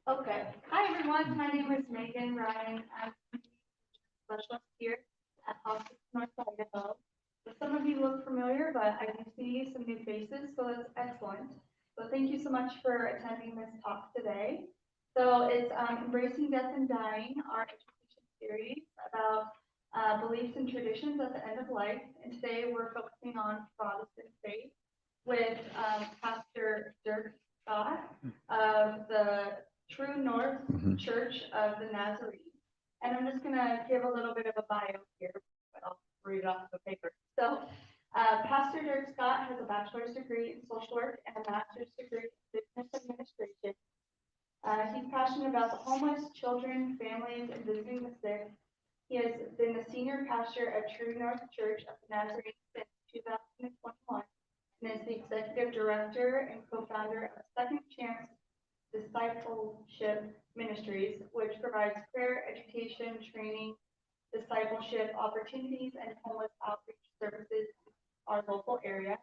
Okay. Hi, everyone. My name is Megan Ryan. I'm a specialist here at Hospice North Idaho. So some of you look familiar, but I do see some new faces, so that's excellent. So thank you so much for attending this talk today. So it's Embracing Death and Dying, our education series about beliefs and traditions at the end of life. And today we're focusing on Protestant faith with Pastor Dirk Scott of the True North Church of the Nazarene. And I'm just going to give a little bit of a bio here, but I'll read it off the paper. So, Pastor Dirk Scott has a bachelor's degree in social work and a master's degree in business administration. He's passionate about the homeless, children, families, and visiting the sick. He has been the senior pastor at True North Church of the Nazarene since 2021 and is the executive director and co-founder of Second Chance Discipleship Ministries, which provides prayer, education, training, discipleship opportunities, and homeless outreach services in our local area,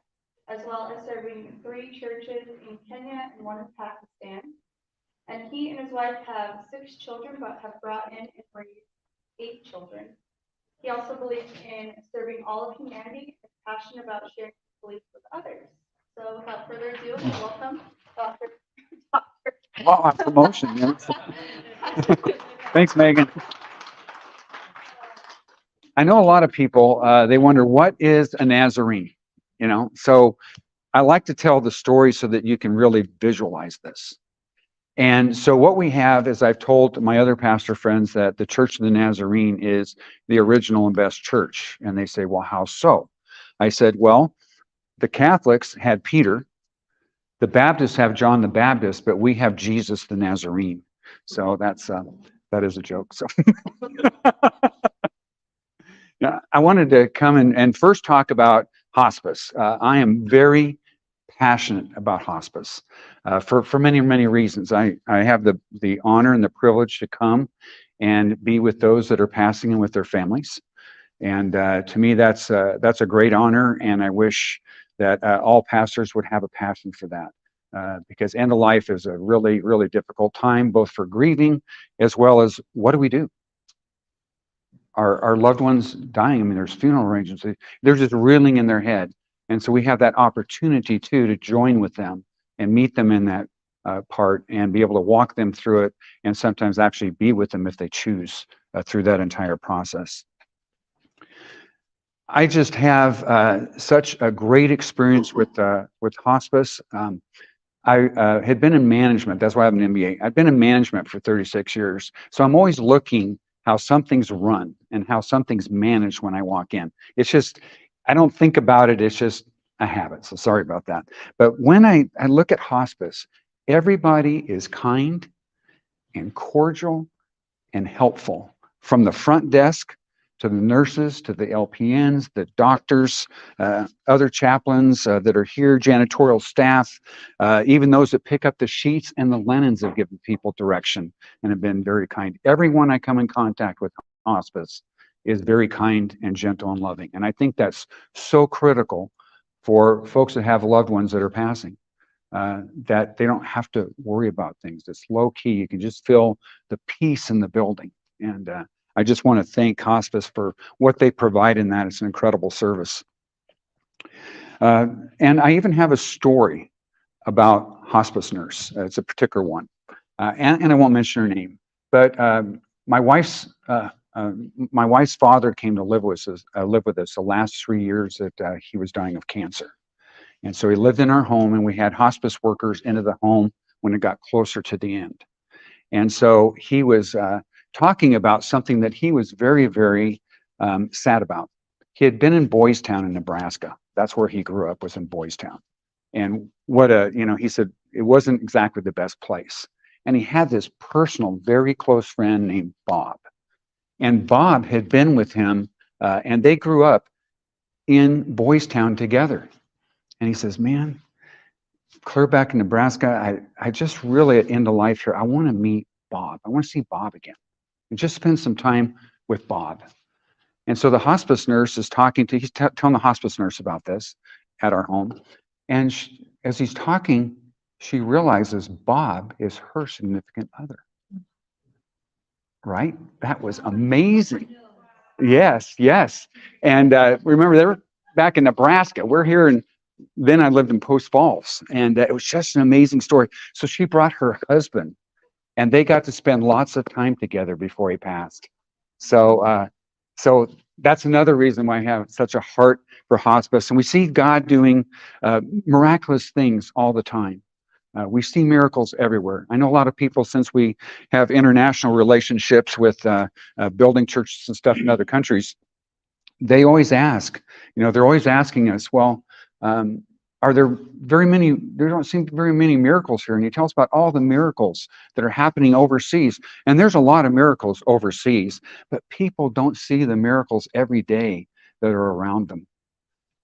as well as serving 3 churches in Kenya and 1 in Pakistan. And he and his wife have 6 children, but have brought in and raised 8 children. He also believes in serving all of humanity and is passionate about sharing his beliefs with others. So without further ado, welcome, Dr. Wow, promotion. Yes. Thanks, Megan. I know a lot of people, they wonder, what is a Nazarene? So I like to tell the story so that you can really visualize this. And so what we have is, I've told my other pastor friends that the Church of the Nazarene is the original and best church. And they say, well, how so? I said, well, the Catholics had Peter. The Baptists have John the Baptist, but we have Jesus the Nazarene. So that is a joke. So yeah, I wanted to come and first talk about hospice. I am very passionate about hospice for many, many reasons. I have the honor and the privilege to come and be with those that are passing and with their families. And to me, that's a great honor, and I wish that all pastors would have a passion for that, because end of life is a really, really difficult time, both for grieving as well as what do we do? Our loved ones dying. I mean, there's funeral arrangements. They're just reeling in their head, and so we have that opportunity too to join with them and meet them in that part and be able to walk them through it, and sometimes actually be with them if they choose through that entire process. I just have such a great experience with hospice. I had been in management. That's why I have an MBA. I've been in management for 36 years. So I'm always looking how something's run and how something's managed when I walk in. It's just, I don't think about it. It's just a habit. So sorry about that. But when I look at hospice, everybody is kind and cordial and helpful, from the front desk to the nurses, to the LPNs, the doctors, other chaplains that are here, janitorial staff, even those that pick up the sheets and the linens have given people direction and have been very kind. Everyone I come in contact with hospice is very kind and gentle and loving. And I think that's so critical for folks that have loved ones that are passing, that they don't have to worry about things. It's low key. You can just feel the peace in the building. And I just want to thank hospice for what they provide in that. It's an incredible service. And I even have a story about hospice nurse. It's a particular one. And I won't mention her name, but my wife's father came to live with us the last 3 years that he was dying of cancer. And so he lived in our home, and we had hospice workers into the home when it got closer to the end. And so he was talking about something that he was very, very sad about. He had been in Boys Town in Nebraska. That's where he grew up, was in Boys Town. And he said it wasn't exactly the best place. And he had this personal, very close friend named Bob. And Bob had been with him, and they grew up in Boys Town together. And he says, man, clear back in Nebraska, I just really at end of life here, I want to meet Bob. I want to see Bob again and just spend some time with Bob. And so the hospice nurse is talking to, he's telling the hospice nurse about this at our home. And as he's talking, she realizes Bob is her significant other. Right? That was amazing. Yes, yes. And remember, they were back in Nebraska. We're here, and then I lived in Post Falls, and it was just an amazing story. So she brought her husband, and they got to spend lots of time together before he passed. So that's another reason why I have such a heart for hospice, and we see God doing miraculous things all the time. We see miracles everywhere. I know a lot of people, since we have international relationships with building churches and stuff in other countries, they always ask, they're always asking us, well, are there there don't seem to be very many miracles here. And you tell us about all the miracles that are happening overseas. And there's a lot of miracles overseas, but people don't see the miracles every day that are around them.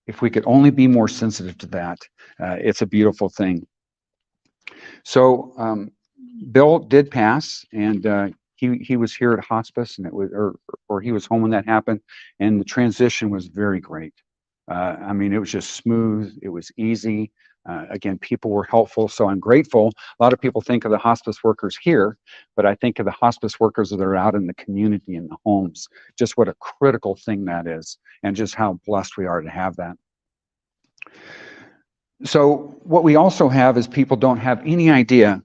If we could only be more sensitive to that, it's a beautiful thing. So Bill did pass, and he was here at hospice, and it was or he was home when that happened, and the transition was very great. I mean, it was just smooth. It was easy. Again, people were helpful, so I'm grateful. A lot of people think of the hospice workers here, but I think of the hospice workers that are out in the community, in the homes. Just what a critical thing that is, and just how blessed we are to have that. So what we also have is people don't have any idea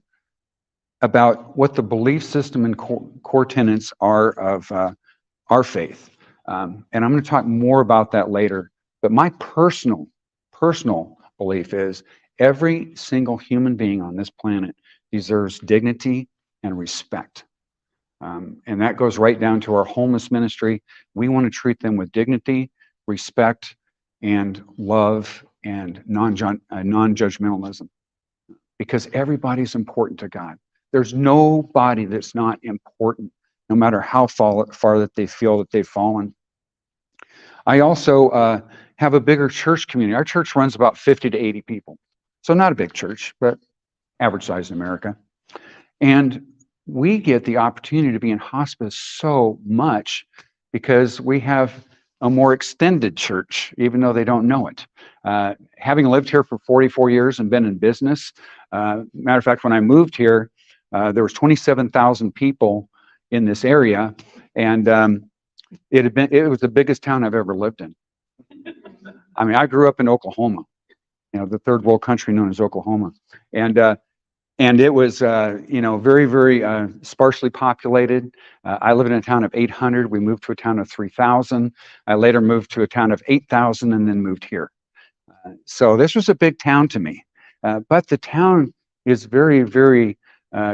about what the belief system and core tenets are of our faith. And I'm going to talk more about that later. But my personal belief is every single human being on this planet deserves dignity and respect. And that goes right down to our homeless ministry. We want to treat them with dignity, respect, and love, and non-judgmentalism, because everybody's important to God. There's nobody that's not important, no matter how far that they feel that they've fallen. I also have a bigger church community. Our church runs about 50 to 80 people. So not a big church, but average size in America. And we get the opportunity to be in hospice so much because we have a more extended church, even though they don't know it. Having lived here for 44 years and been in business, matter of fact, when I moved here, there was 27,000 people in this area, and it was the biggest town I've ever lived in. I mean, I grew up in Oklahoma, the third world country known as Oklahoma, and it was, very, very sparsely populated. I lived in a town of 800. We moved to a town of 3,000. I later moved to a town of 8,000 and then moved here. So this was a big town to me. But the town is very, very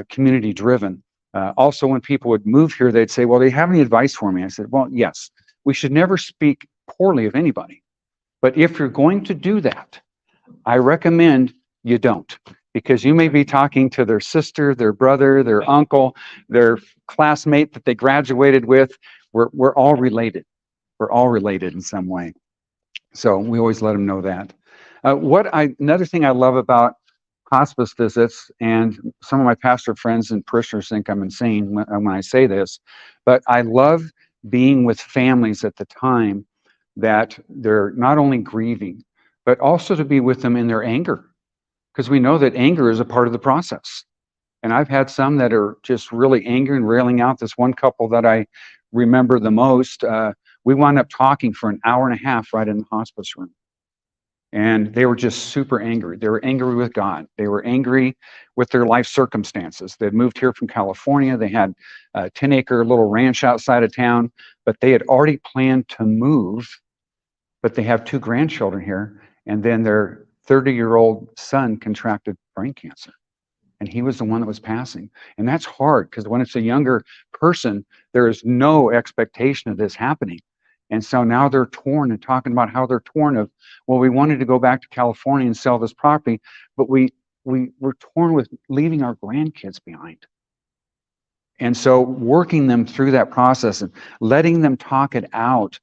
community driven. Also, when people would move here, they'd say, well, do you have any advice for me? I said, well, yes, we should never speak poorly of anybody. But if you're going to do that, I recommend you don't. Because you may be talking to their sister, their brother, their uncle, their classmate that they graduated with. We're all related. We're all related in some way. So we always let them know that. Another thing I love about hospice visits, and some of my pastor friends and parishioners think I'm insane when I say this, but I love being with families at the time that they're not only grieving, but also to be with them in their anger. Because we know that anger is a part of the process. And I've had some that are just really angry and railing out. This one couple that I remember the most, we wound up talking for an hour and a half right in the hospice room. And they were just super angry. They were angry with God. They were angry with their life circumstances. They'd moved here from California. They had a 10-acre little ranch outside of town, but they had already planned to move. But they have 2 grandchildren here. And then their 30-year-old son contracted brain cancer, and he was the one that was passing. And that's hard, because when it's a younger person, there is no expectation of this happening. And so now they're torn, and talking about how they're torn of, well, we wanted to go back to California and sell this property, but we were torn with leaving our grandkids behind. And so working them through that process and letting them talk it out,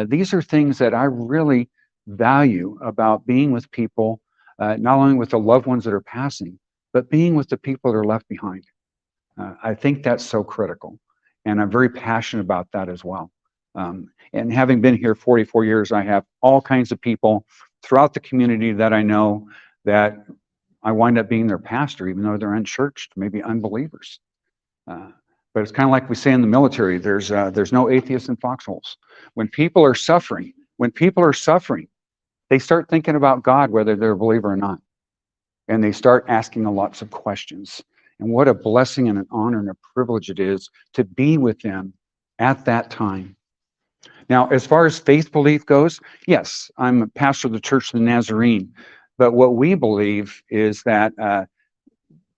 these are things that I really value about being with people, not only with the loved ones that are passing, but being with the people that are left behind. I think that's so critical, and I'm very passionate about that as well. And having been here 44 years, I have all kinds of people throughout the community that I know that I wind up being their pastor, even though they're unchurched, maybe unbelievers. But it's kind of like we say in the military, there's no atheists in foxholes. When people are suffering, they start thinking about God, whether they're a believer or not. And they start asking lots of questions. And what a blessing and an honor and a privilege it is to be with them at that time. Now, as far as faith belief goes, yes, I'm a pastor of the Church of the Nazarene. But what we believe is that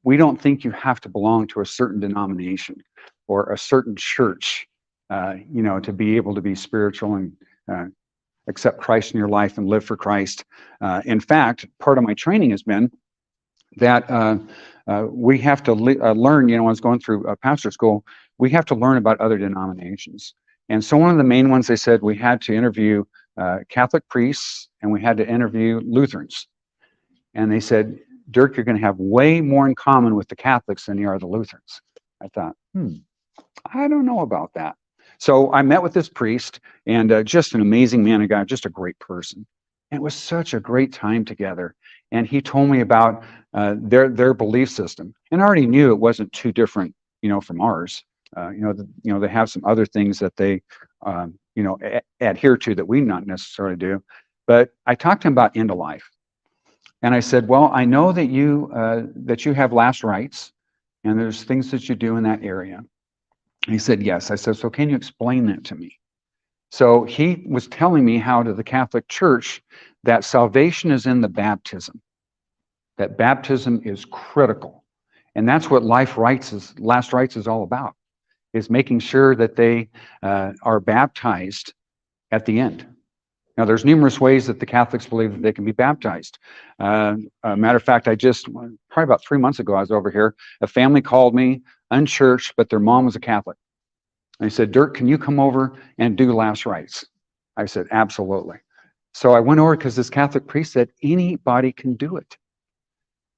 we don't think you have to belong to a certain denomination or a certain church, to be able to be spiritual and accept Christ in your life and live for Christ. In fact, part of my training has been that we have to learn, when I was going through pastor school, we have to learn about other denominations. And so one of the main ones, they said we had to interview Catholic priests and we had to interview Lutherans. And they said, Dirk, you're going to have way more in common with the Catholics than you are the Lutherans. I thought, I don't know about that. So I met with this priest, and just an amazing man of God, just a great person. And it was such a great time together. And he told me about their belief system. And I already knew it wasn't too different, from ours. They have some other things that they, adhere to that we not necessarily do. But I talked to him about end of life. And I said, well, I know that you have last rites, and there's things that you do in that area. And he said, yes. I said, so can you explain that to me? So he was telling me how to the Catholic Church that salvation is in the baptism, that baptism is critical. And that's what last rites is all about, is making sure that they are baptized at the end. Now, there's numerous ways that the Catholics believe that they can be baptized. A matter of fact, probably about 3 months ago, I was over here. A family called me, unchurched, but their mom was a Catholic. And he said, Dirk, can you come over and do last rites? I said, absolutely. So I went over because this Catholic priest said, anybody can do it.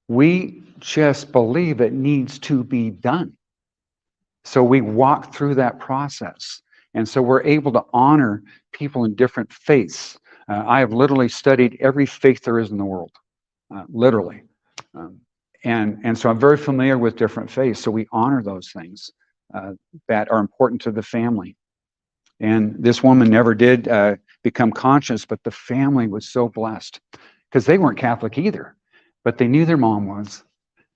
We just believe it needs to be done. So we walk through that process. And so we're able to honor people in different faiths. I have literally studied every faith there is in the world, literally. And so I'm very familiar with different faiths. So we honor those things that are important to the family. And this woman never did become conscious, but the family was so blessed because they weren't Catholic either, but they knew their mom was,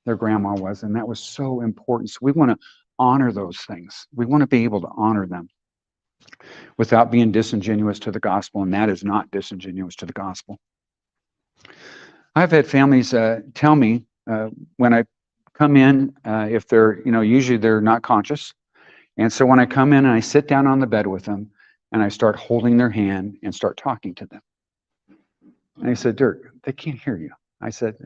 their grandma was, and that was so important. So we want to honor those things. We want to be able to honor them without being disingenuous to the gospel, and that is not disingenuous to the gospel. I've had families tell me when I come in, if they're, usually they're not conscious. And so when I come in and I sit down on the bed with them and I start holding their hand and start talking to them. And he said, Dirk, they can't hear you. I said,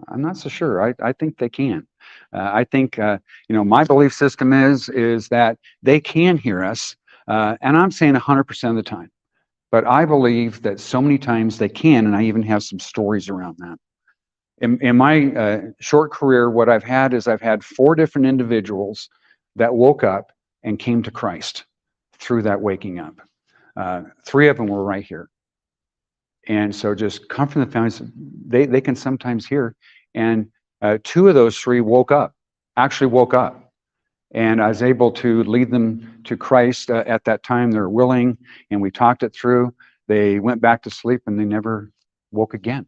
I'm not so sure. I think they can. I think, my belief system is that they can hear us. And I'm saying 100% of the time. But I believe that so many times they can, and I even have some stories around that. In my short career, what I've had is I've had 4 different individuals that woke up and came to Christ through that waking up. 3 of them were right here. And so just come from the families, they can sometimes hear. And 2 of those 3 actually woke up. And I was able to lead them to Christ at that time. They were willing, and we talked it through. They went back to sleep, and they never woke again.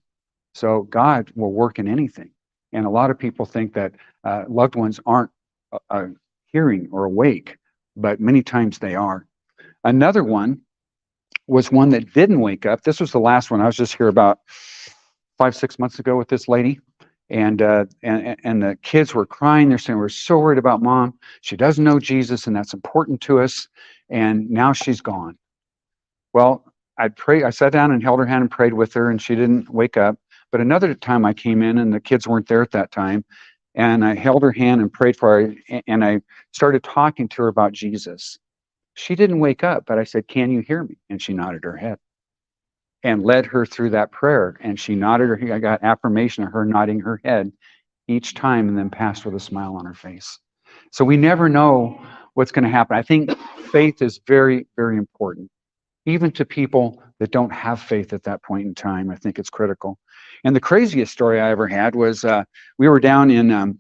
So God will work in anything. And a lot of people think that loved ones aren't hearing or awake, but many times they are. Another one was one that didn't wake up. This was the last one. I was just here about 5-6 months ago with this lady. And the kids were crying. They're saying, we're so worried about mom. She doesn't know Jesus, and that's important to us. And now she's gone. Well, I sat down and held her hand and prayed with her, and she didn't wake up. But another time I came in, and the kids weren't there at that time, and I held her hand and prayed for her, and I started talking to her about Jesus. She didn't wake up, but I said, can you hear me? And she nodded her head. And led her through that prayer. And she nodded her head. I got affirmation of her nodding her head each time and then passed with a smile on her face. So we never know what's going to happen. I think faith is very, very important. Even to people that don't have faith at that point in time, I think it's critical. And the craziest story I ever had was we were down in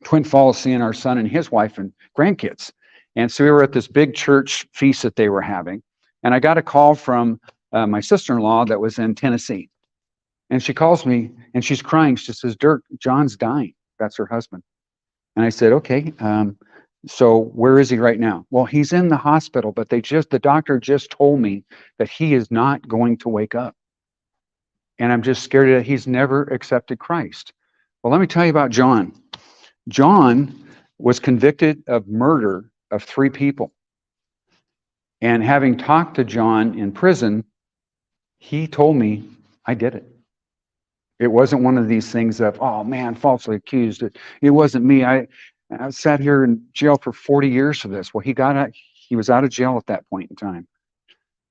Twin Falls seeing our son and his wife and grandkids. And so we were at this big church feast that they were having. And I got a call from my sister-in-law that was in Tennessee. And she calls me and she's crying. She says, Dirk, John's dying. That's her husband. And I said, okay, so where is he right now? Well, he's in the hospital, but the doctor just told me that he is not going to wake up. And I'm just scared that he's never accepted Christ. Well, let me tell you about John. John was convicted of murder of 3 people. And having talked to John in prison, he told me, I did it. It wasn't one of these things of, oh man, falsely accused. It wasn't me. I sat here in jail for 40 years for this. Well, he was out of jail at that point in time.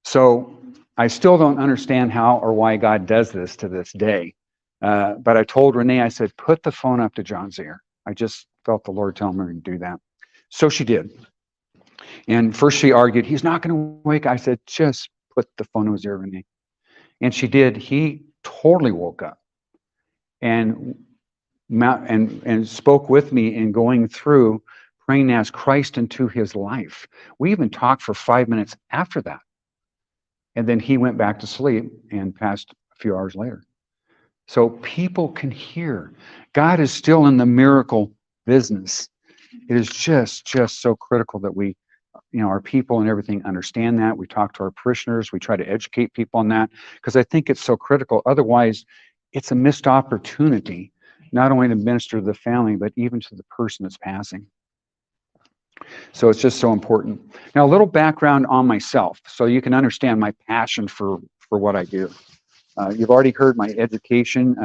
So I still don't understand how or why God does this to this day. But I told Renee, I said, put the phone up to John's ear. I just felt the Lord telling me to do that. So she did. And first she argued, he's not going to wake. I said, just put the phone to his ear, Renee. And she did. He totally woke up and spoke with me in going through praying to ask Christ into his life. We even talked for 5 minutes after that. And then he went back to sleep and passed a few hours later. So people can hear. God is still in the miracle business. It is just so critical that we, our people and everything understand that. We talk to our parishioners. We try to educate people on that because I think it's so critical. Otherwise, it's a missed opportunity, not only to minister to the family, but even to the person that's passing. So it's just so important. Now, a little background on myself so you can understand my passion for what I do. You've already heard my education,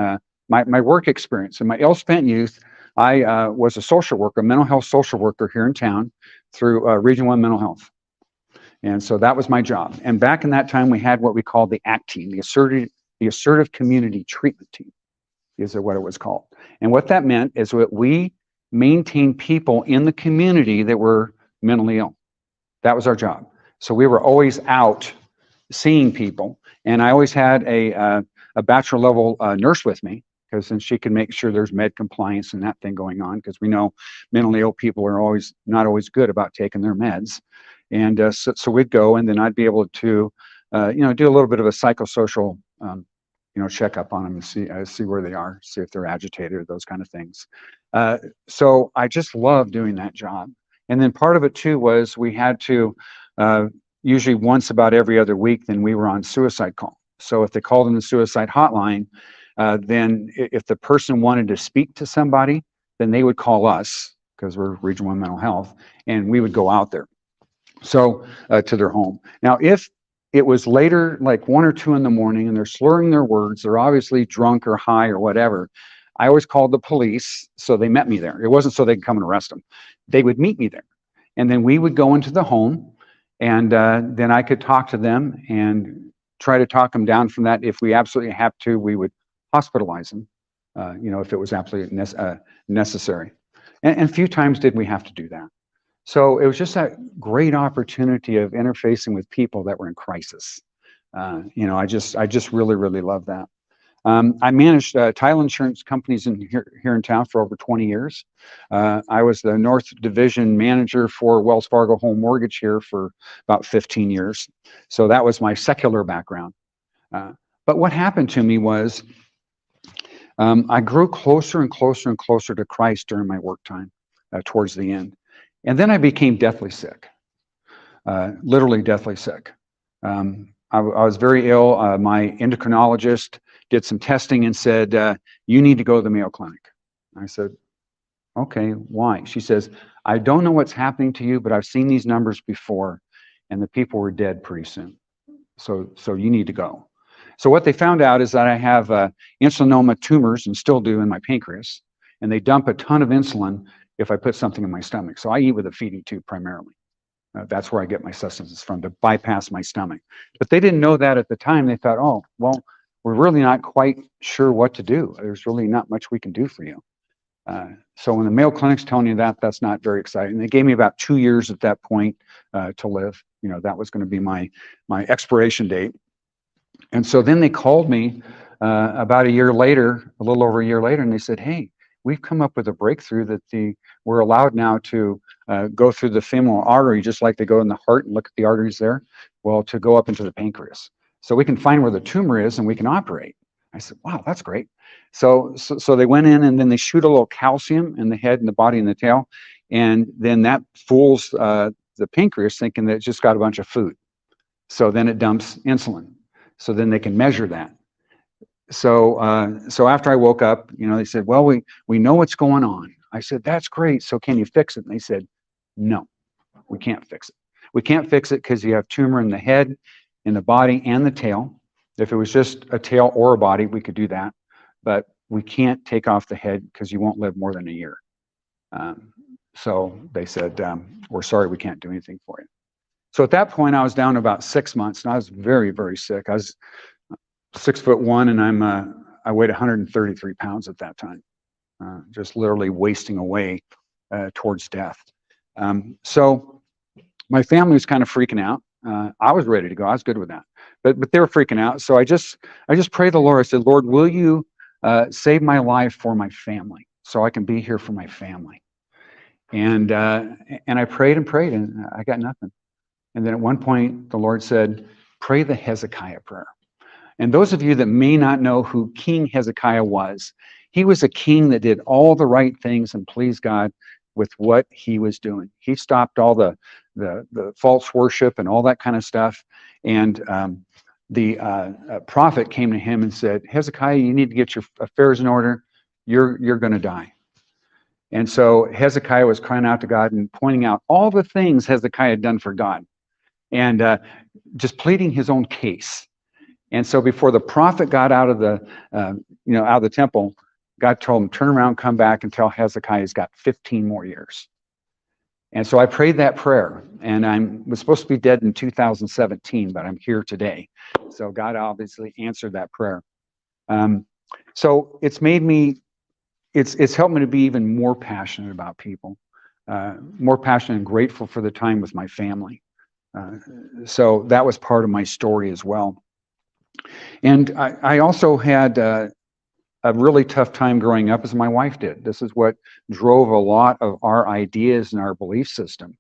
my work experience. In my ill-spent youth, I was a social worker, a mental health social worker here in town through Region 1 Mental Health. And so that was my job. And back in that time, we had what we called the ACT team, the Assertive Community Treatment Team, is what it was called. And what that meant is that we maintained people in the community that were mentally ill. That was our job. So we were always out seeing people. And I always had a bachelor level nurse with me, because then she can make sure there's med compliance and that thing going on, because we know mentally ill people are not always good about taking their meds. And so we'd go, and then I'd be able to, do a little bit of a psychosocial, checkup on them and see where they are, see if they're agitated or those kind of things. So I just love doing that job. And then part of it too was we had to, usually once about every other week, then we were on suicide call. So if they called in the suicide hotline, then if the person wanted to speak to somebody, then they would call us, because we're Region 1 Mental Health, and we would go out there, so to their home. Now, if it was later, like 1 or 2 in the morning, and they're slurring their words, they're obviously drunk or high or whatever, I always called the police, so they met me there. It wasn't so they could come and arrest them. They would meet me there. And then we would go into the home, and then I could talk to them and try to talk them down from that. If we absolutely have to, we would hospitalize them, if it was absolutely necessary. And a few times did we have to do that. So it was just that great opportunity of interfacing with people that were in crisis. I just really, really love that. I managed title insurance companies here in town for over 20 years. I was the North Division manager for Wells Fargo Home Mortgage here for about 15 years. So that was my secular background. But what happened to me was I grew closer and closer and closer to Christ during my work time towards the end. And then I became deathly sick, literally deathly sick. I was very ill. My endocrinologist did some testing and said, you need to go to the Mayo Clinic. I said, okay, why? She says, I don't know what's happening to you, but I've seen these numbers before, and the people were dead pretty soon. So you need to go. So what they found out is that I have insulinoma tumors, and still do, in my pancreas, and they dump a ton of insulin if I put something in my stomach. So I eat with a feeding tube primarily. That's where I get my sustenance from, to bypass my stomach. But they didn't know that at the time. They thought, oh, well, we're really not quite sure what to do. There's really not much we can do for you. So when the Mayo Clinic's telling you that, that's not very exciting. They gave me about 2 years at that point to live. That was going to be my expiration date. And so then they called me about a year later, a little over a year later, and they said, "Hey, we've come up with a breakthrough that we're allowed now to go through the femoral artery, just like they go in the heart and look at the arteries there. Well, to go up into the pancreas, so we can find where the tumor is and we can operate." I said, "Wow, that's great." So they went in and then they shoot a little calcium in the head and the body and the tail, and then that fools the pancreas, thinking that it just got a bunch of food. So then it dumps insulin. So then they can measure that. So after I woke up, they said, "Well, we know what's going on." I said, "That's great. So can you fix it?" And they said, "No, we can't fix it. We can't fix it because you have tumor in the head, in the body, and the tail. If it was just a tail or a body, we could do that. But we can't take off the head because you won't live more than a year." So they said, "We're sorry, we can't do anything for you." So at that point, I was down about 6 months, and I was very, very sick. I was 6'1", and I weighed 133 pounds at that time, just literally wasting away towards death. So my family was kind of freaking out. I was ready to go. I was good with that, but they were freaking out. So I just prayed the Lord. I said, "Lord, will you save my life for my family, so I can be here for my family?" And I prayed and prayed, and I got nothing. And then at one point, the Lord said, "Pray the Hezekiah prayer." And those of you that may not know who King Hezekiah was, he was a king that did all the right things and pleased God with what he was doing. He stopped all the false worship and all that kind of stuff. And the prophet came to him and said, "Hezekiah, you need to get your affairs in order. You're going to die." And so Hezekiah was crying out to God and pointing out all the things Hezekiah had done for God, and just pleading his own case. And so before the prophet got out of the out of the temple, God told him, "Turn around, come back, and tell Hezekiah he's got 15 more years." And so I prayed that prayer, and I was supposed to be dead in 2017, but I'm here today. So God obviously answered that prayer. So it's made me, it's helped me to be even more passionate about people, more passionate and grateful for the time with my family. So that was part of my story as well. And I also had a really tough time growing up, as my wife did. This is what drove a lot of our ideas and our belief system,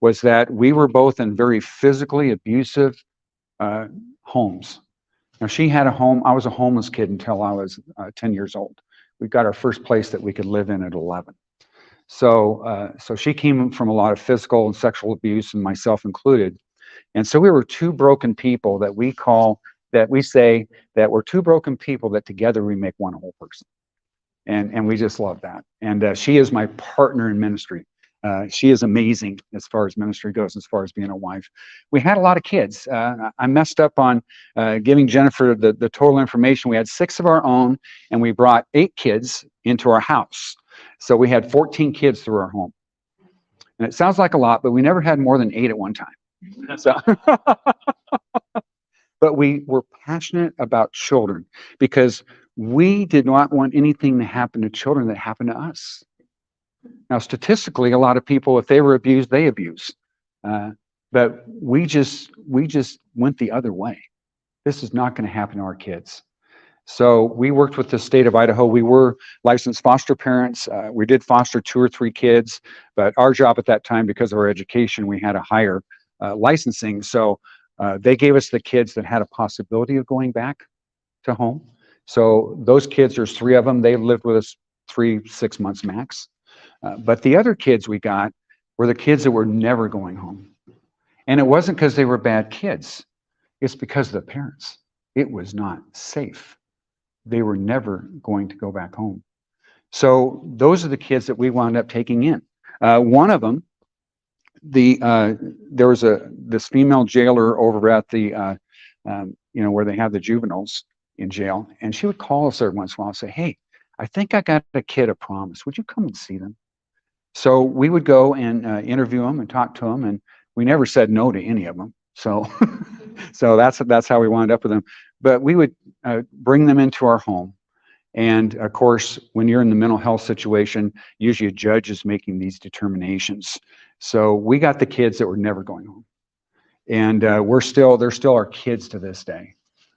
was that we were both in very physically abusive homes. Now, she had a home. I was a homeless kid until I was 10 years old. We got our first place that we could live in at 11. So she came from a lot of physical and sexual abuse, and myself included. And so we were two broken people that we say that we're two broken people that together we make one whole person. And we just love that. And she is my partner in ministry. She is amazing as far as ministry goes, as far as being a wife. We had a lot of kids. I messed up on giving Jennifer the total information. We had 6 of our own, and we brought 8 kids into our house. So we had 14 kids through our home. And it sounds like a lot, but we never had more than 8 at one time. So but we were passionate about children because we did not want anything to happen to children that happened to us. Now, statistically, a lot of people, if they were abused, they abuse. But we just went the other way. This is not going to happen to our kids. So we worked with the state of Idaho. We were licensed foster parents. We did foster 2 or 3 kids, but our job at that time, because of our education, we had a higher licensing. So they gave us the kids that had a possibility of going back to home. So those kids, there's 3 of them. They lived with us 3-6 months max. But the other kids we got were the kids that were never going home. And it wasn't because they were bad kids. It's because of the parents. It was not safe. They were never going to go back home. So those are the kids that we wound up taking in. One of them, there was this female jailer over at the where they have the juveniles in jail, and she would call us every once in a while and say, "Hey, I think I got a kid a promise. Would you come and see them?" So we would go and interview them and talk to them, and we never said no to any of them. So so that's how we wound up with them. But we would bring them into our home, And of course, when you're in the mental health situation, usually a judge is making these determinations. So we got the kids that were never going home. And they're still our kids to this day.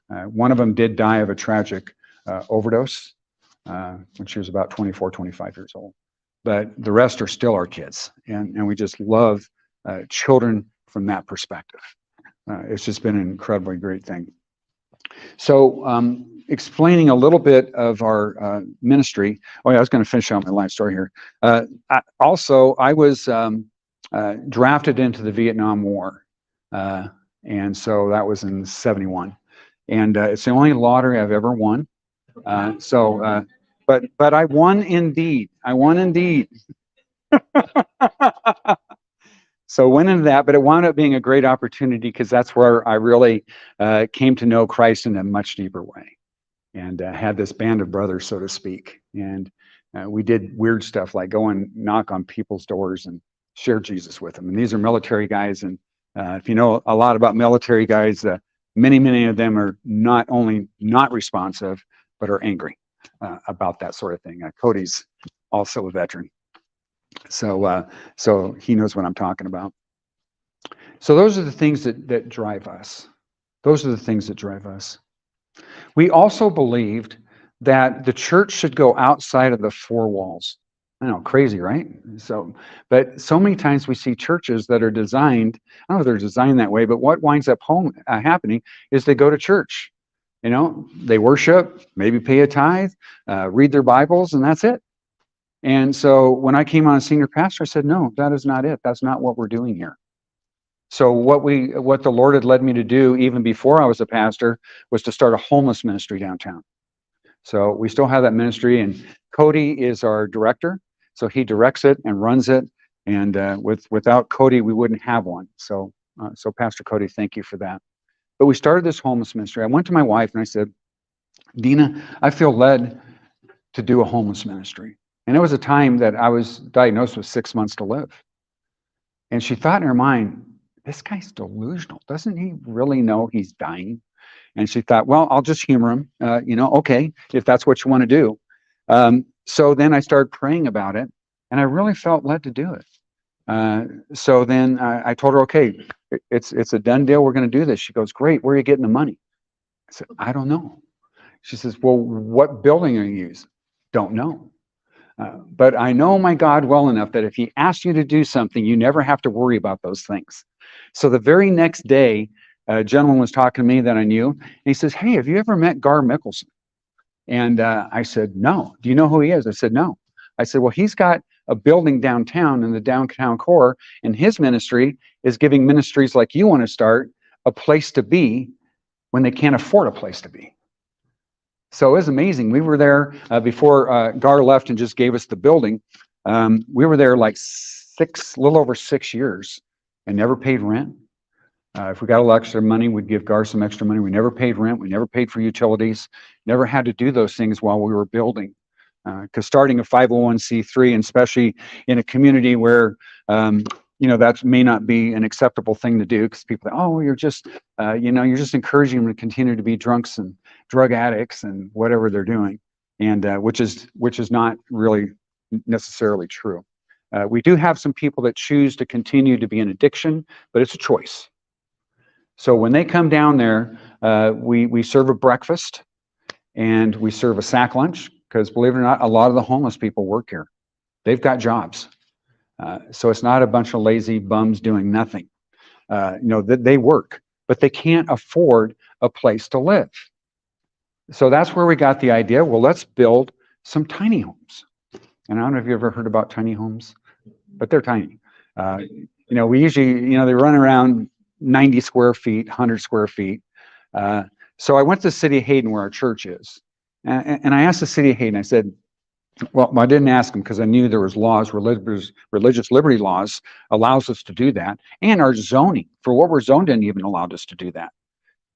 One of them did die of a tragic overdose when she was about 24, 25 years old. But the rest are still our kids. And we just love children from that perspective. It's just been an incredibly great thing. So explaining a little bit of our ministry. Oh yeah, I was going to finish out my life story here. I was drafted into the Vietnam War. And so that was in 71. And it's the only lottery I've ever won. But I won indeed. I won indeed. So went into that, but it wound up being a great opportunity because that's where I really came to know Christ in a much deeper way, and had this band of brothers, so to speak. And we did weird stuff like go and knock on people's doors and share Jesus with them. And these are military guys, and if you know a lot about military guys, many of them are not only not responsive, but are angry about that sort of thing. Cody's also a veteran. So he knows what I'm talking about. So those are the things that drive us. Those are the things that drive us. We also believed that the church should go outside of the four walls. I know, crazy, right? But so many times we see churches that are designed, I don't know if they're designed that way, but what winds up happening is they go to church. They worship, maybe pay a tithe, read their Bibles, and that's it. And so when I came on as senior pastor, I said, no, that is not it. That's not what we're doing here. So what the Lord had led me to do even before I was a pastor was to start a homeless ministry downtown. So we still have that ministry, and Cody is our director. So he directs it and runs it. And without Cody, we wouldn't have one. So Pastor Cody, thank you for that. But we started this homeless ministry. I went to my wife and I said, Dina, I feel led to do a homeless ministry. And it was a time that I was diagnosed with 6 months to live. And she thought in her mind, this guy's delusional. Doesn't he really know he's dying? And she thought, well, I'll just humor him. Okay, if that's what you want to do. So then I started praying about it, and I really felt led to do it. So then I told her, okay, it's a done deal. We're going to do this. She goes, great. Where are you getting the money? I said, I don't know. She says, well, what building are you using? Don't know. But I know my God well enough that if he asks you to do something, you never have to worry about those things. So the very next day, a gentleman was talking to me that I knew, and he says, hey, have you ever met Gar Mickelson? And I said, no. Do you know who he is? I said, no. I said, well, he's got a building downtown in the downtown core, and his ministry is giving ministries like you want to start a place to be when they can't afford a place to be. So it was amazing. We were there before Gar left and just gave us the building. We were there like a little over 6 years and never paid rent. If we got a little extra money, we'd give Gar some extra money. We never paid rent. We never paid for utilities. Never had to do those things while we were building. Because starting a 501c3, and especially in a community where that may not be an acceptable thing to do, because people think, oh, you're just encouraging them to continue to be drunks and drug addicts and whatever they're doing, and which is not really necessarily true. We do have some people that choose to continue to be in addiction, but it's a choice. So when they come down there, we serve a breakfast and we serve a sack lunch, because believe it or not, a lot of the homeless people work here. They've got jobs. So it's not a bunch of lazy bums doing nothing. They work, but they can't afford a place to live. So that's where we got the idea, well, let's build some tiny homes. And I don't know if you ever heard about tiny homes, but they're tiny. We usually, they run around 90 square feet, 100 square feet. So I went to the city of Hayden, where our church is. And I asked the city of Hayden, I said, well, I didn't ask them because I knew there was laws, religious liberty laws allows us to do that. And our zoning, for what we're zoned in, even allowed us to do that.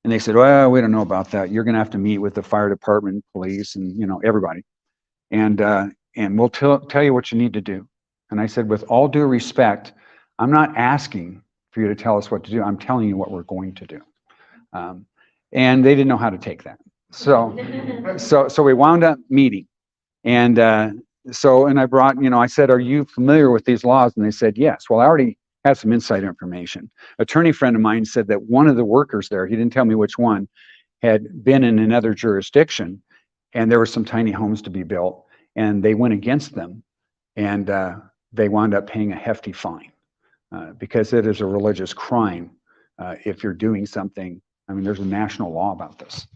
And they said, well, we don't know about that. You're going to have to meet with the fire department, police, and, everybody. And we'll tell you what you need to do. And I said, with all due respect, I'm not asking for you to tell us what to do. I'm telling you what we're going to do. And they didn't know how to take that. So we wound up meeting. And and I brought, I said, are you familiar with these laws? And they said, yes. Well, I already had some inside information. Attorney friend of mine said that one of the workers there, he didn't tell me which one, had been in another jurisdiction, and there were some tiny homes to be built, and they went against them, and they wound up paying a hefty fine because it is a religious crime if you're doing something. I mean, there's a national law about this.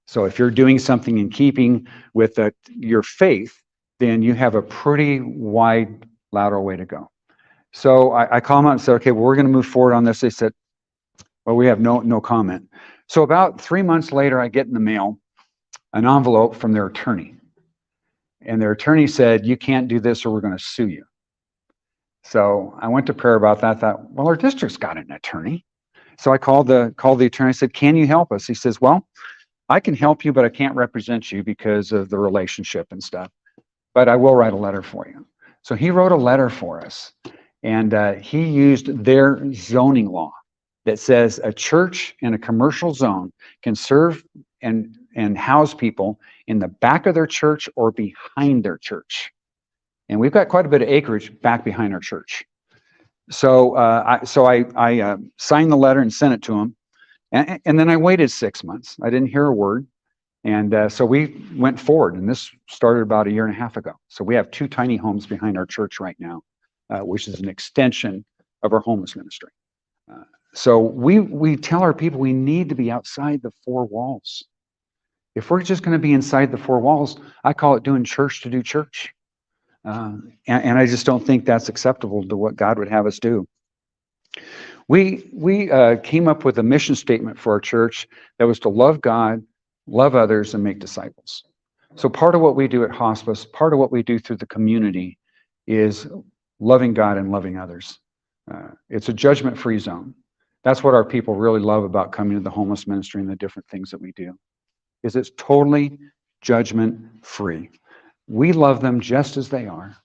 So if you're doing something in keeping with your faith, then you have a pretty wide lateral way to go. So I call them out and said, okay, well, we're going to move forward on this. They said, well, we have no comment. So about 3 months later, I get in the mail an envelope from their attorney. And their attorney said, you can't do this or we're going to sue you. So I went to prayer about that. I thought, well, our district's got an attorney. So I called the attorney. I said, can you help us? He says, well, I can help you, but I can't represent you because of the relationship and stuff. But I will write a letter for you. So he wrote a letter for us, and he used their zoning law that says a church in a commercial zone can serve and house people in the back of their church or behind their church. And we've got quite a bit of acreage back behind our church. So I signed the letter and sent it to him. And then I waited 6 months. I didn't hear a word. And so we went forward, and this started about 1.5 years ago. So we have 2 tiny homes behind our church right now, which is an extension of our homeless ministry. So we tell our people we need to be outside the 4 walls. If we're just going to be inside the 4 walls, I call it doing church to do church. And I just don't think that's acceptable to what God would have us do. We came up with a mission statement for our church that was to love God, love others, and make disciples. So part of what we do at hospice, part of what we do through the community is loving God and loving others. It's a judgment-free zone. That's what our people really love about coming to the homeless ministry and the different things that we do, is it's totally judgment-free. We love them just as they are.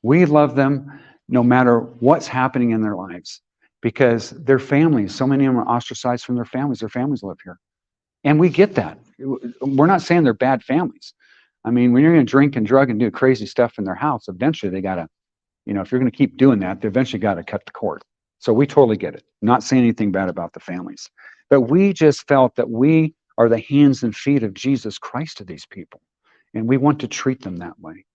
We love them no matter what's happening in their lives, because their families, so many of them are ostracized from their families live here. And we get that. We're not saying they're bad families. I mean, when you're going to drink and drug and do crazy stuff in their house, eventually they got to, if you're going to keep doing that, they eventually got to cut the cord. So we totally get it. Not saying anything bad about the families. But we just felt that we are the hands and feet of Jesus Christ to these people. And we want to treat them that way.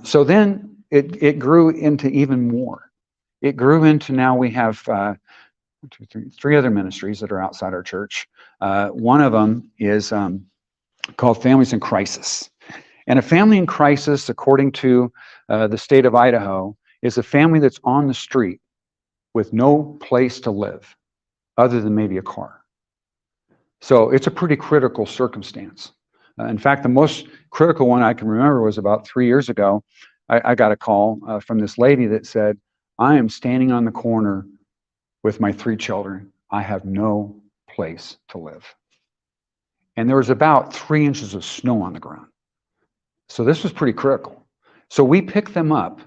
So then it grew into even more. It grew into now we have 3 other ministries that are outside our church. One of them is called Families in Crisis. And a family in crisis, according to the state of Idaho, is a family that's on the street with no place to live other than maybe a car. So it's a pretty critical circumstance. In fact, the most critical one I can remember was about 3 years ago. I got a call from this lady that said, I am standing on the corner with my 3 children. I have no place to live. And there was about 3 inches of snow on the ground. So this was pretty critical. So we picked them up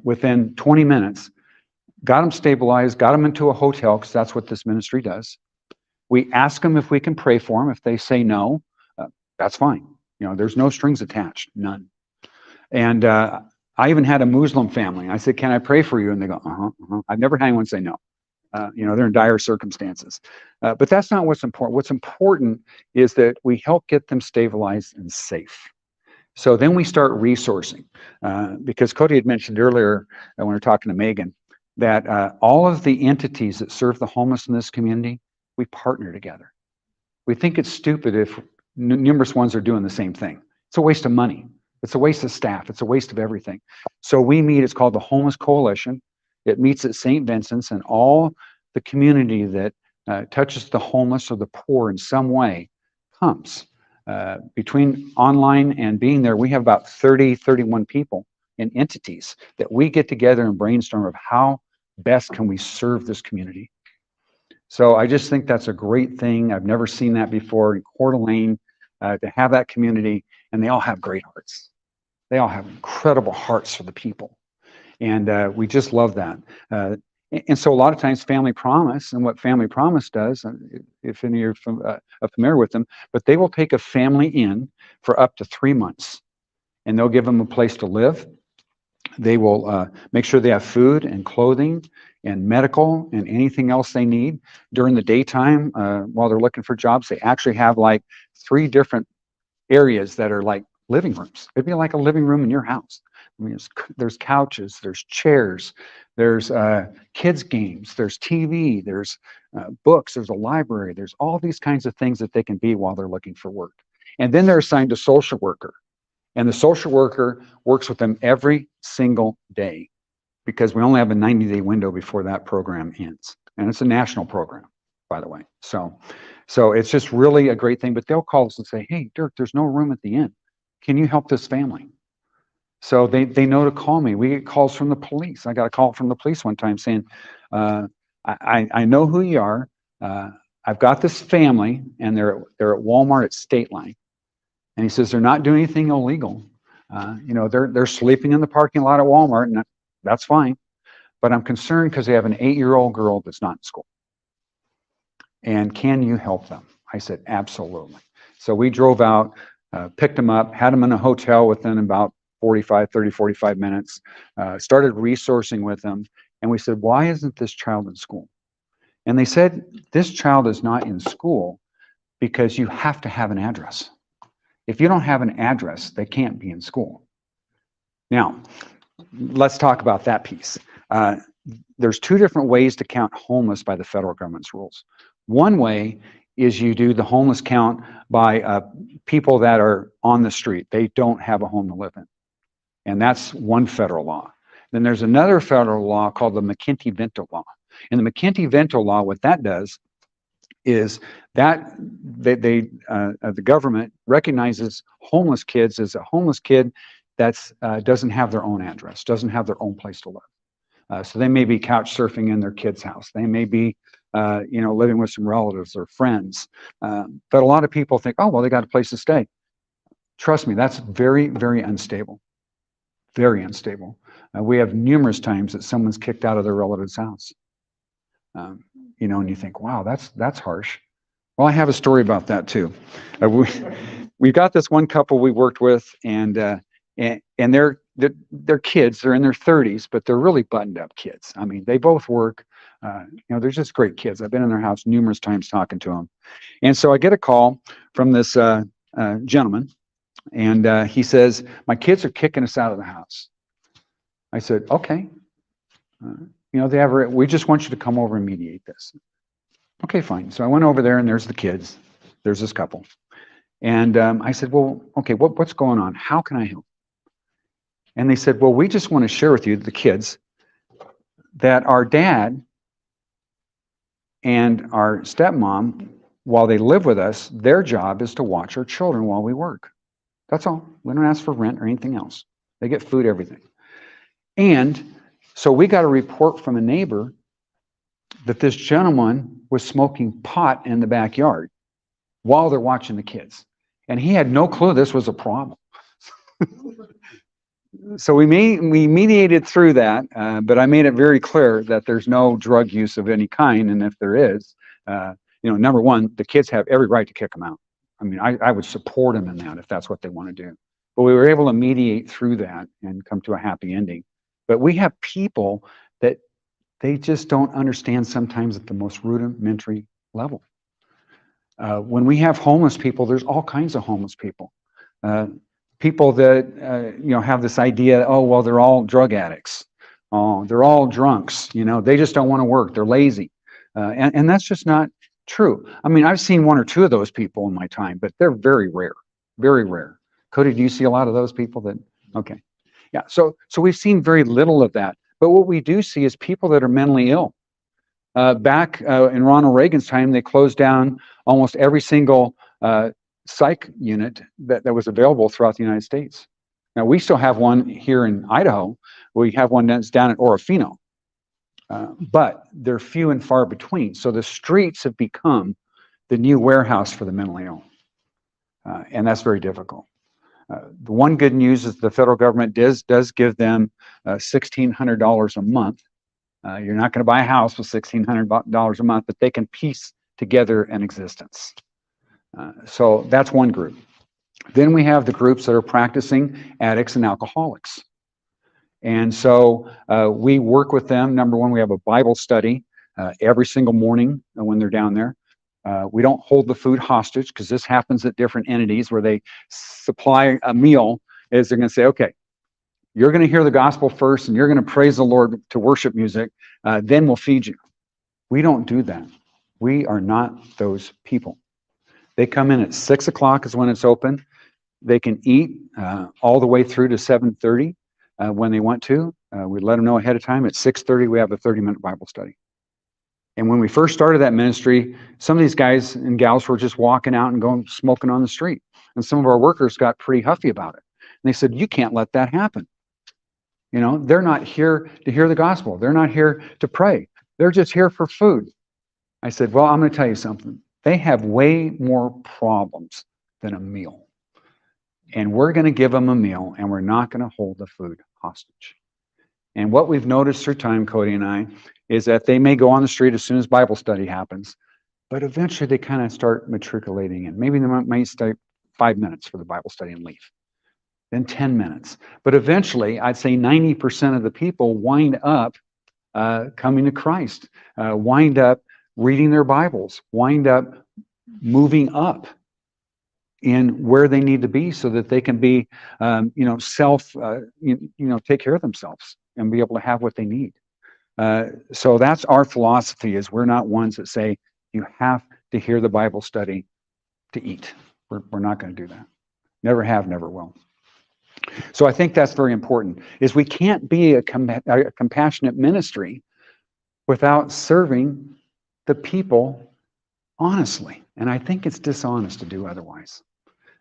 within 20 minutes, got them stabilized, got them into a hotel, because that's what this ministry does. We ask them if we can pray for them. If they say no, that's fine. There's no strings attached, none. And I even had a Muslim family. I said, can I pray for you? And they go, I've never had anyone say no. They're in dire circumstances. But that's not what's important. What's important is that we help get them stabilized and safe. So then we start resourcing, because Cody had mentioned earlier when we were talking to Megan, that all of the entities that serve the homeless in this community, we partner together. We think it's stupid if numerous ones are doing the same thing. It's a waste of money. It's a waste of staff. It's a waste of everything. So we meet, it's called the Homeless Coalition. It meets at St. Vincent's, and all the community that touches the homeless or the poor in some way comes. Between online and being there, we have about 31 people and entities that we get together and brainstorm of how best can we serve this community. So I just think that's a great thing. I've never seen that before in Coeur d'Alene, to have that community, and they all have great hearts. They all have incredible hearts for the people. And we just love that. And so a lot of times Family Promise, and what Family Promise does, if any of you are familiar with them, but they will take a family in for up to 3 months, and they'll give them a place to live. They will make sure they have food and clothing and medical and anything else they need. During the daytime, while they're looking for jobs, they actually have like 3 different areas that are like living rooms. It'd be like a living room in your house. I mean, there's couches, there's chairs, there's kids games, there's TV, there's books, there's a library, there's all these kinds of things that they can be while they're looking for work. And then they're assigned a social worker. And the social worker works with them every single day, because we only have a 90-day window before that program ends. And it's a national program, by the way. So it's just really a great thing. But they'll call us and say, hey, Dirk, there's no room at the inn. Can you help this family? So they know to call me. We get calls from the police. I got a call from the police one time saying, I know who you are. I've got this family, and they're at Walmart at State Line. And he says, they're not doing anything illegal. They're sleeping in the parking lot at Walmart, and that's fine. But I'm concerned because they have an 8-year-old girl that's not in school. And can you help them? I said, absolutely. So we drove out, picked them up, had them in a hotel within about 45 minutes, started resourcing with them. And we said, why isn't this child in school? And they said, this child is not in school because you have to have an address. If you don't have an address, they can't be in school. Now, let's talk about that piece. There's 2 different ways to count homeless by the federal government's rules. One way is you do the homeless count by people that are on the street. They don't have a home to live in. And that's one federal law. Then there's another federal law called the McKenty-Vento law. And the McKenty-Vento law, what that does is that the government recognizes homeless kids as a homeless kid that doesn't have their own address, doesn't have their own place to live. So they may be couch surfing in their kid's house. They may be, living with some relatives or friends. But a lot of people think, oh, well, they got a place to stay. Trust me, that's very, very unstable. Very unstable. We have numerous times that someone's kicked out of their relative's house. And you think, wow, that's harsh. Well, I have a story about that too. We've got this one couple we worked with, and they're kids. They're in their 30s, but they're really buttoned up kids. I mean, they both work. They're just great kids. I've been in their house numerous times talking to them. And so I get a call from this gentleman, and he says, my kids are kicking us out of the house. I said, okay. We just want you to come over and mediate this. Okay, fine. So I went over there, and there's the kids. There's this couple. And I said, well, okay, what's going on? How can I help? And they said, well, we just want to share with you, the kids, that our dad and our stepmom, while they live with us, their job is to watch our children while we work. That's all. We don't ask for rent or anything else. They get food, everything. And so we got a report from a neighbor that this gentleman was smoking pot in the backyard while they're watching the kids. And he had no clue this was a problem. So we mediated through that, but I made it very clear that there's no drug use of any kind. And if there is, number one, the kids have every right to kick them out. I mean, I would support them in that if that's what they want to do. But we were able to mediate through that and come to a happy ending. But we have people that they just don't understand sometimes at the most rudimentary level. When we have homeless people, there's all kinds of homeless people. People that, have this idea, oh, well, they're all drug addicts. Oh, they're all drunks. They just don't want to work. They're lazy. And that's just not true. I mean, I've seen 1 or 2 of those people in my time, but they're very rare, very rare. Cody, do you see a lot of those people that, okay. Yeah, so we've seen very little of that. But what we do see is people that are mentally ill. Back in Ronald Reagan's time, they closed down almost every single psych unit that was available throughout the United States. Now, we still have one here in Idaho. We have one that's down at Orofino. But they're few and far between. So the streets have become the new warehouse for the mentally ill. And that's very difficult. The one good news is the federal government does give them $1,600 a month You're not going to buy a house with $1,600 a month, but they can piece together an existence. So that's one group. Then we have the groups that are practicing addicts and alcoholics. And so we work with them. Number one, we have a Bible study every single morning when they're down there. We don't hold the food hostage because this happens at different entities where they supply a meal. Is they're going to say, okay, you're going to hear the gospel first and you're going to praise the Lord to worship music, then we'll feed you. We don't do that. We are not those people. They come in at 6 o'clock is when it's open. They can eat all the way through to 7:30 when they want to. We let them know ahead of time. At 6:30, we have a 30-minute Bible study. And when we first started that ministry, some of these guys and gals were just walking out and going smoking on the street. And some of our workers got pretty huffy about it. And they said, you can't let that happen. You know, they're not here to hear the gospel. They're not here to pray. They're just here for food. I said, well, I'm going to tell you something. They have way more problems than a meal. And we're going to give them a meal, and we're not going to hold the food hostage. And what we've noticed through time, Cody and I, is that they may go on the street as soon as Bible study happens, but eventually they kind of start matriculating in. Maybe they might stay 5 minutes for the Bible study and leave, then 10 minutes. But eventually, I'd say 90% of the people wind up coming to Christ, wind up reading their Bibles, wind up moving up in where they need to be so that they can be, take care of themselves and be able to have what they need. So that's our philosophy, is we're not ones that say you have to hear the Bible study to eat. We're not going to do that. Never have, never will. So I think that's very important, is we can't be a compassionate ministry without serving the people honestly. And I think it's dishonest to do otherwise.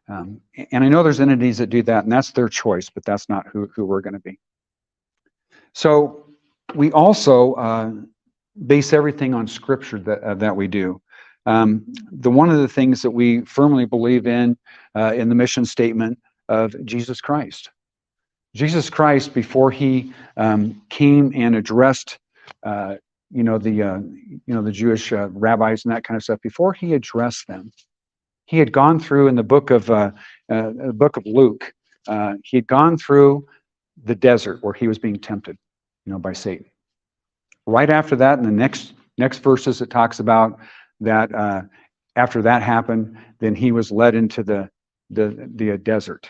And I know there's entities that do that, and that's their choice, but that's not who we're going to be. So we also base everything on Scripture that we do. One of the things that we firmly believe in the mission statement of Jesus Christ. Jesus Christ, before he came and addressed, the Jewish rabbis and that kind of stuff, before he addressed them, he had gone through in the book of Luke. He had gone through the desert where he was being tempted, by Satan. Right after that, in the next verses, it talks about that after that happened, then he was led into the desert.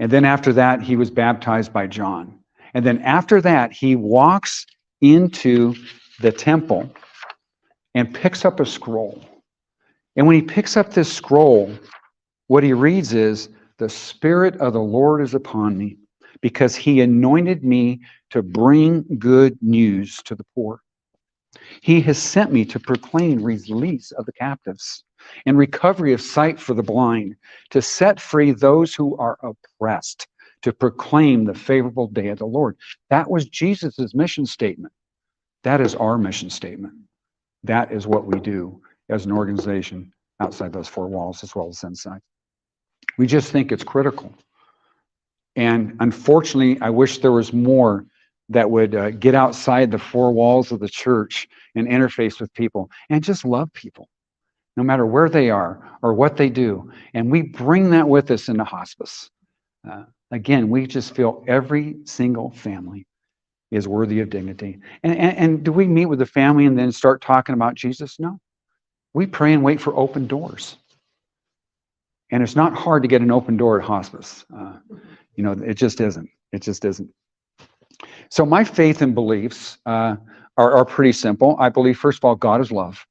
And then after that, he was baptized by John. And then after that, he walks into the temple and picks up a scroll. And when he picks up this scroll, what he reads is, "The Spirit of the Lord is upon me, because he anointed me to bring good news to the poor. He has sent me to proclaim release of the captives and recovery of sight for the blind, to set free those who are oppressed, to proclaim the favorable day of the Lord." That was Jesus's mission statement. That is our mission statement. That is what we do as an organization outside those four walls as well as inside. We just think it's critical. And unfortunately, I wish there was more that would get outside the four walls of the church and interface with people and just love people, no matter where they are or what they do. And we bring that with us into hospice. Again, we just feel every single family is worthy of dignity. And do we meet with the family and then start talking about Jesus? No. We pray and wait for open doors. And it's not hard to get an open door at hospice. It just isn't. It just isn't. So my faith and beliefs are pretty simple. I believe, first of all, God is love,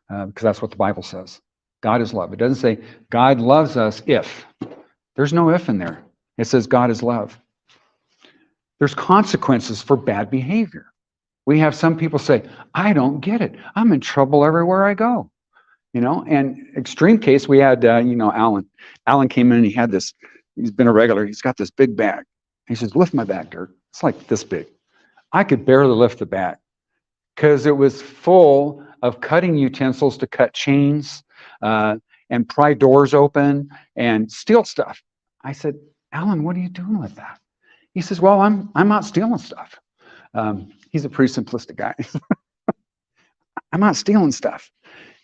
because that's what the Bible says. God is love. It doesn't say God loves us if. There's no if in there. It says God is love. There's consequences for bad behavior. We have some people say, I don't get it. I'm in trouble everywhere I go. And extreme case, we had, Alan. Alan came in and he had this, he's been a regular, he's got this big bag. He says, lift my bag, Dirk. It's like this big. I could barely lift the bag because it was full of cutting utensils to cut chains and pry doors open and steal stuff. I said, Alan, what are you doing with that? He says, well, I'm not stealing stuff. He's a pretty simplistic guy. I'm not stealing stuff.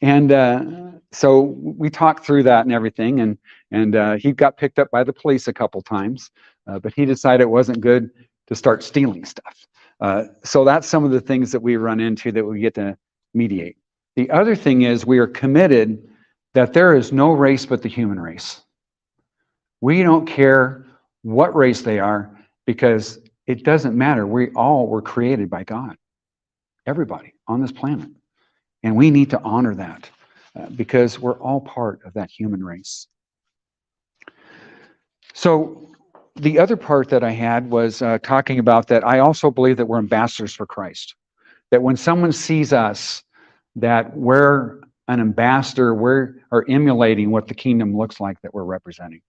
And so we talked through that and everything, and he got picked up by the police a couple times, but he decided it wasn't good to start stealing stuff. So that's some of the things that we run into that we get to mediate. The other thing is we are committed that there is no race but the human race. We don't care what race they are because it doesn't matter. We all were created by God, everybody on this planet. And we need to honor that because we're all part of that human race. So the other part that I had was talking about that I also believe that we're ambassadors for Christ. That when someone sees us, that we're an ambassador, we are emulating what the kingdom looks like that we're representing.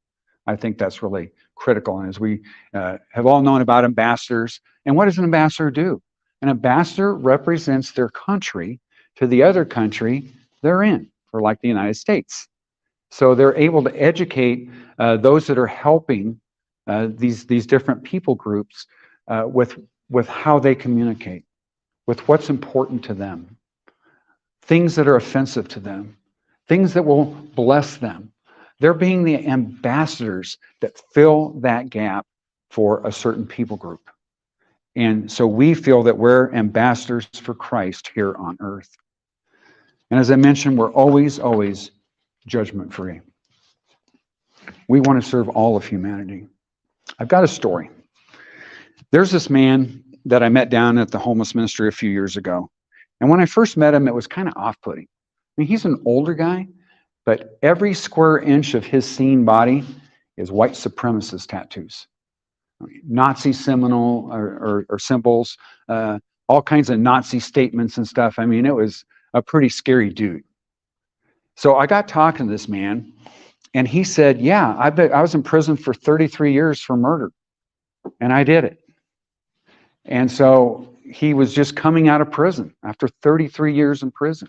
I think that's really critical. And as we have all known about ambassadors, and what does an ambassador do? An ambassador represents their country to the other country they're in, or like the United States. So they're able to educate those that are helping these different people groups with how they communicate, with what's important to them, things that are offensive to them, things that will bless them. They're being the ambassadors that fill that gap for a certain people group. And so we feel that we're ambassadors for Christ here on earth. And as I mentioned, we're always judgment free. We want to serve all of humanity. I've got a story. There's this man that I met down at the homeless ministry a few years ago. And when I first met him, it was kind of off-putting. I mean, he's an older guy, but every square inch of his seen body is white supremacist tattoos. Nazi seminal or symbols, all kinds of Nazi statements and stuff. I mean, it was a pretty scary dude. So I got talking to this man, and he said, yeah, I was in prison for 33 years for murder, and I did it. And so he was just coming out of prison after 33 years in prison.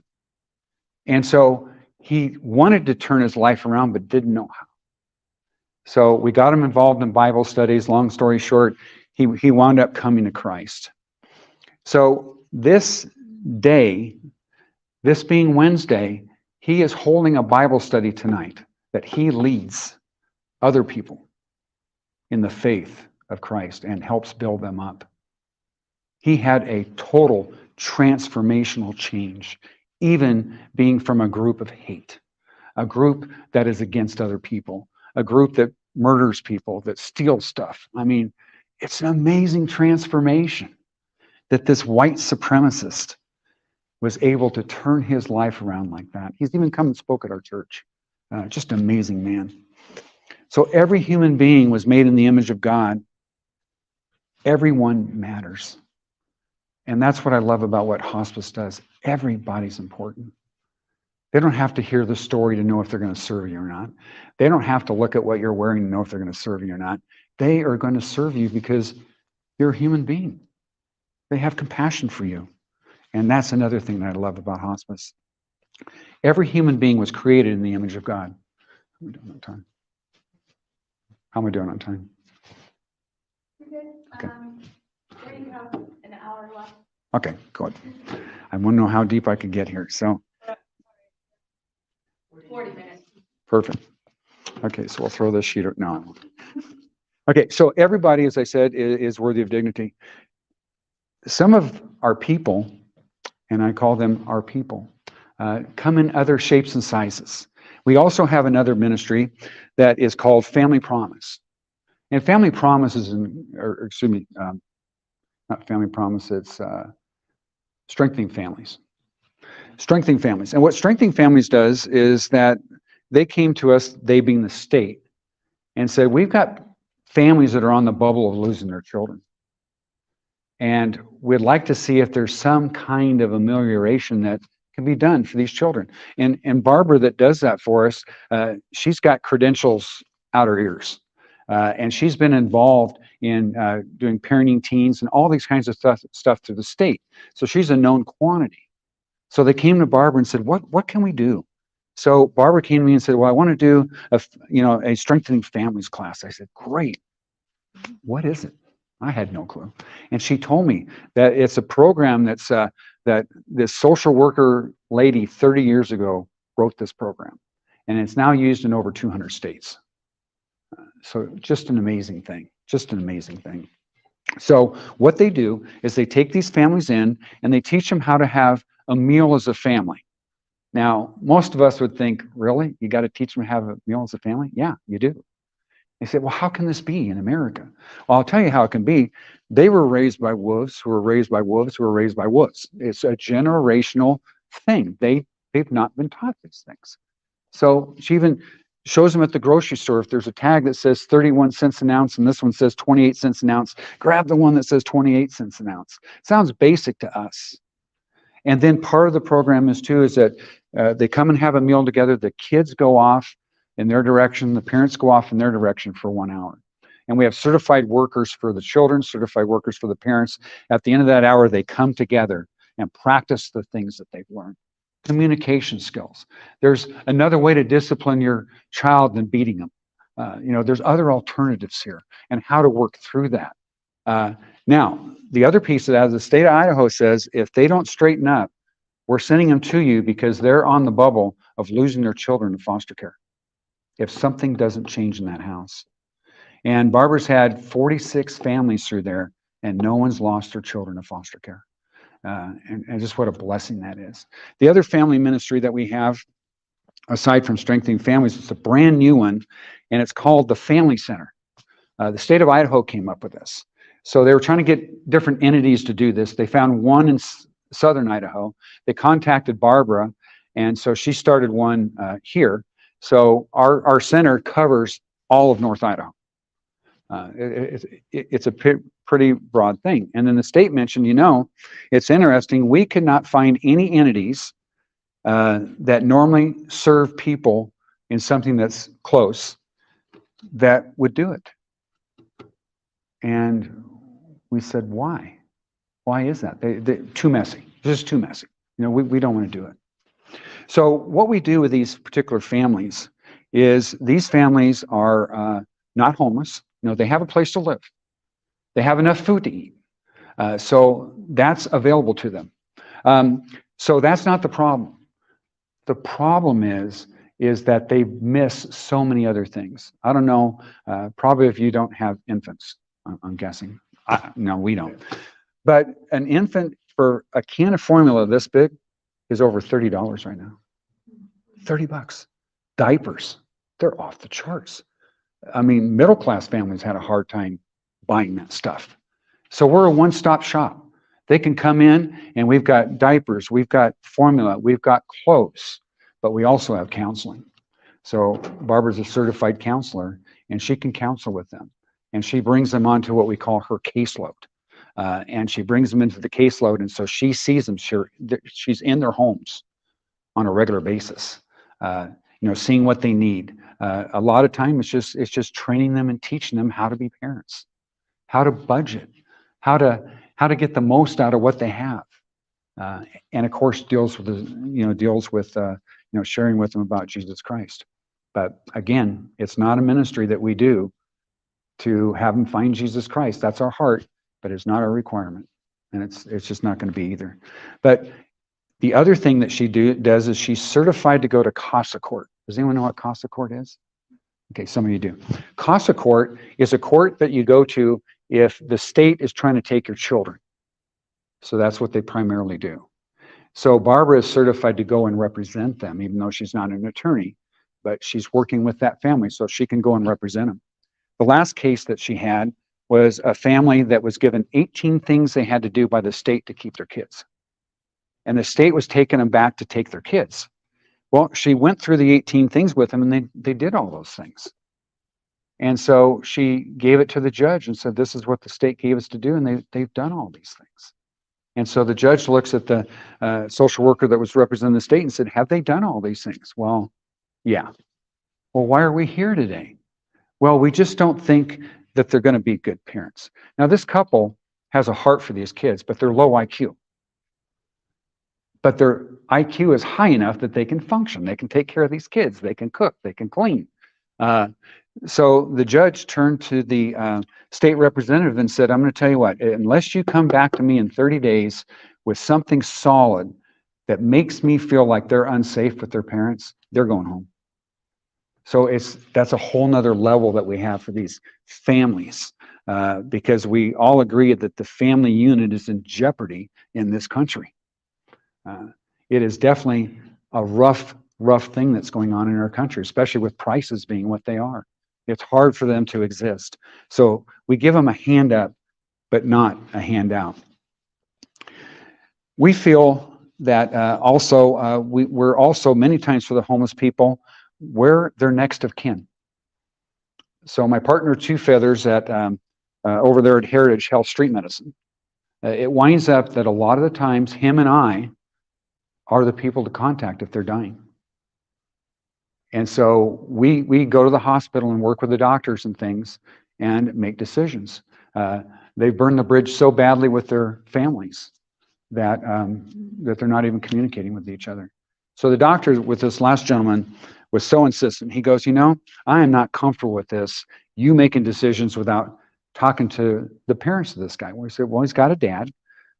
And so he wanted to turn his life around, but didn't know how. So we got him involved in Bible studies. Long story short, he wound up coming to Christ. So this day, this being Wednesday, he is holding a Bible study tonight that he leads other people in the faith of Christ and helps build them up. He had a total transformational change, even being from a group of hate, a group that is against other people, a group that murders people, that steals stuff. I mean, it's an amazing transformation that this white supremacist was able to turn his life around like that. He's even come and spoke at our church. Just an amazing man. So every human being was made in the image of God. Everyone matters. And that's what I love about what hospice does. Everybody's important. They don't have to hear the story to know if they're going to serve you or not. They don't have to look at what you're wearing to know if they're going to serve you or not. They are going to serve you because you're a human being. They have compassion for you. And that's another thing that I love about hospice. Every human being was created in the image of God. How am I doing on time? How am I doing on time? You're good. Okay. We have an hour left. Okay, good. I want to know how deep I could get here. So 40 minutes. perfect. Okay, so we'll throw this sheet out. No, I won't. Okay, so everybody, as I said, is worthy of dignity. Some of our people, and I call them our people, come in other shapes and sizes. We also have another ministry that is called Family Promise. And Family Promise is, not Family Promise, it's Strengthening Families. Strengthening Families. And what Strengthening Families does is that they came to us, they being the state, and said, we've got families that are on the bubble of losing their children. And we'd like to see if there's some kind of amelioration that can be done for these children. And Barbara that does that for us, she's got credentials out her ears. And she's been involved in doing parenting teens and all these kinds of stuff through the state. So she's a known quantity. So they came to Barbara and said, what can we do? So Barbara came to me and said, well, I want to do a Strengthening Families class. I said, great. What is it? I had no clue. And she told me that it's a program that this social worker lady 30 years ago wrote this program. And it's now used in over 200 states. So just an amazing thing. Just an amazing thing. So what they do is they take these families in and they teach them how to have a meal as a family. Now, most of us would think, really? You got to teach them how to have a meal as a family? Yeah, you do. They say, well, how can this be in America? Well, I'll tell you how it can be. They were raised by wolves who were raised by wolves who were raised by wolves. It's a generational thing. They've not been taught these things. So she even shows them at the grocery store, if there's a tag that says 31 cents an ounce and this one says 28 cents an ounce, grab the one that says 28 cents an ounce. Sounds basic to us. And then part of the program is too, is that they come and have a meal together. The kids go off in their direction. The parents go off in their direction for 1 hour. And we have certified workers for the children, certified workers for the parents. At the end of that hour, they come together and practice the things that they've learned. Communication skills. There's another way to discipline your child than beating them. There's other alternatives here and how to work through that. Now, the other piece of that is the state of Idaho says if they don't straighten up, we're sending them to you because they're on the bubble of losing their children to foster care if something doesn't change in that house. And Barbara's had 46 families through there, and no one's lost their children to foster care. And just what a blessing that is. The other family ministry that we have, aside from strengthening families, it's a brand new one, and it's called the Family Center. The state of Idaho came up with this. So they were trying to get different entities to do this. They found one in southern Idaho. They contacted Barbara, and so she started one here. So our center covers all of North Idaho. It's a pretty broad thing. And then the state mentioned, it's interesting, we could not find any entities that normally serve people in something that's close that would do it. And we said, why? Why is that? They're too messy. This is too messy. We don't want to do it. So what we do with these particular families is these families are not homeless. They have a place to live. They have enough food to eat. So that's available to them. So that's not the problem. The problem is that they miss so many other things. I don't know, probably if you don't have infants, I'm guessing. No, we don't. But an infant for a can of formula this big is over $30 right now. $30. Diapers, they're off the charts. I mean, middle-class families had a hard time buying that stuff. So we're a one-stop shop. They can come in and we've got diapers, we've got formula, we've got clothes, but we also have counseling. So Barbara's a certified counselor and she can counsel with them. And she brings them onto what we call her caseload. And she brings them into the caseload. And so she sees them, she's in their homes on a regular basis, seeing what they need. A lot of time it's just training them and teaching them how to be parents, how to budget, how to get the most out of what they have. And of course deals with sharing with them about Jesus Christ. But again, it's not a ministry that we do to have them find Jesus Christ. That's our heart, but it's not our requirement. And it's just not going to be either. But the other thing that she does is she's certified to go to CASA court. Does anyone know what CASA court is? Okay, some of you do. CASA court is a court that you go to if the state is trying to take your children. So that's what they primarily do. So Barbara is certified to go and represent them, even though she's not an attorney, but she's working with that family so she can go and represent them. The last case that she had was a family that was given 18 things they had to do by the state to keep their kids. And the state was taking them back to take their kids. Well, she went through the 18 things with them and they did all those things. And so she gave it to the judge and said, this is what the state gave us to do. And they've done all these things. And so the judge looks at the social worker that was representing the state and said, have they done all these things? Well, yeah. Well, why are we here today? Well, we just don't think that they're going to be good parents. Now, this couple has a heart for these kids, but they're low IQ. But their IQ is high enough that they can function. They can take care of these kids. They can cook. They can clean. So the judge turned to the state representative and said, I'm going to tell you what, unless you come back to me in 30 days with something solid that makes me feel like they're unsafe with their parents, they're going home. So that's a whole nother level that we have for these families, because we all agree that the family unit is in jeopardy in this country. It is definitely a rough thing that's going on in our country, especially with prices being what they are. It's hard for them to exist. So we give them a hand up, but not a handout. We feel that we're also many times for the homeless people, we're their next of kin. So my partner, Two Feathers, at over there at Heritage Health Street Medicine, it winds up that a lot of the times him and I are the people to contact if they're dying. And so we go to the hospital and work with the doctors and things and make decisions. They've burned the bridge so badly with their families that they're not even communicating with each other. So the doctor with this last gentleman was so insistent. He goes, I am not comfortable with this. You making decisions without talking to the parents of this guy. We said, well, he's got a dad.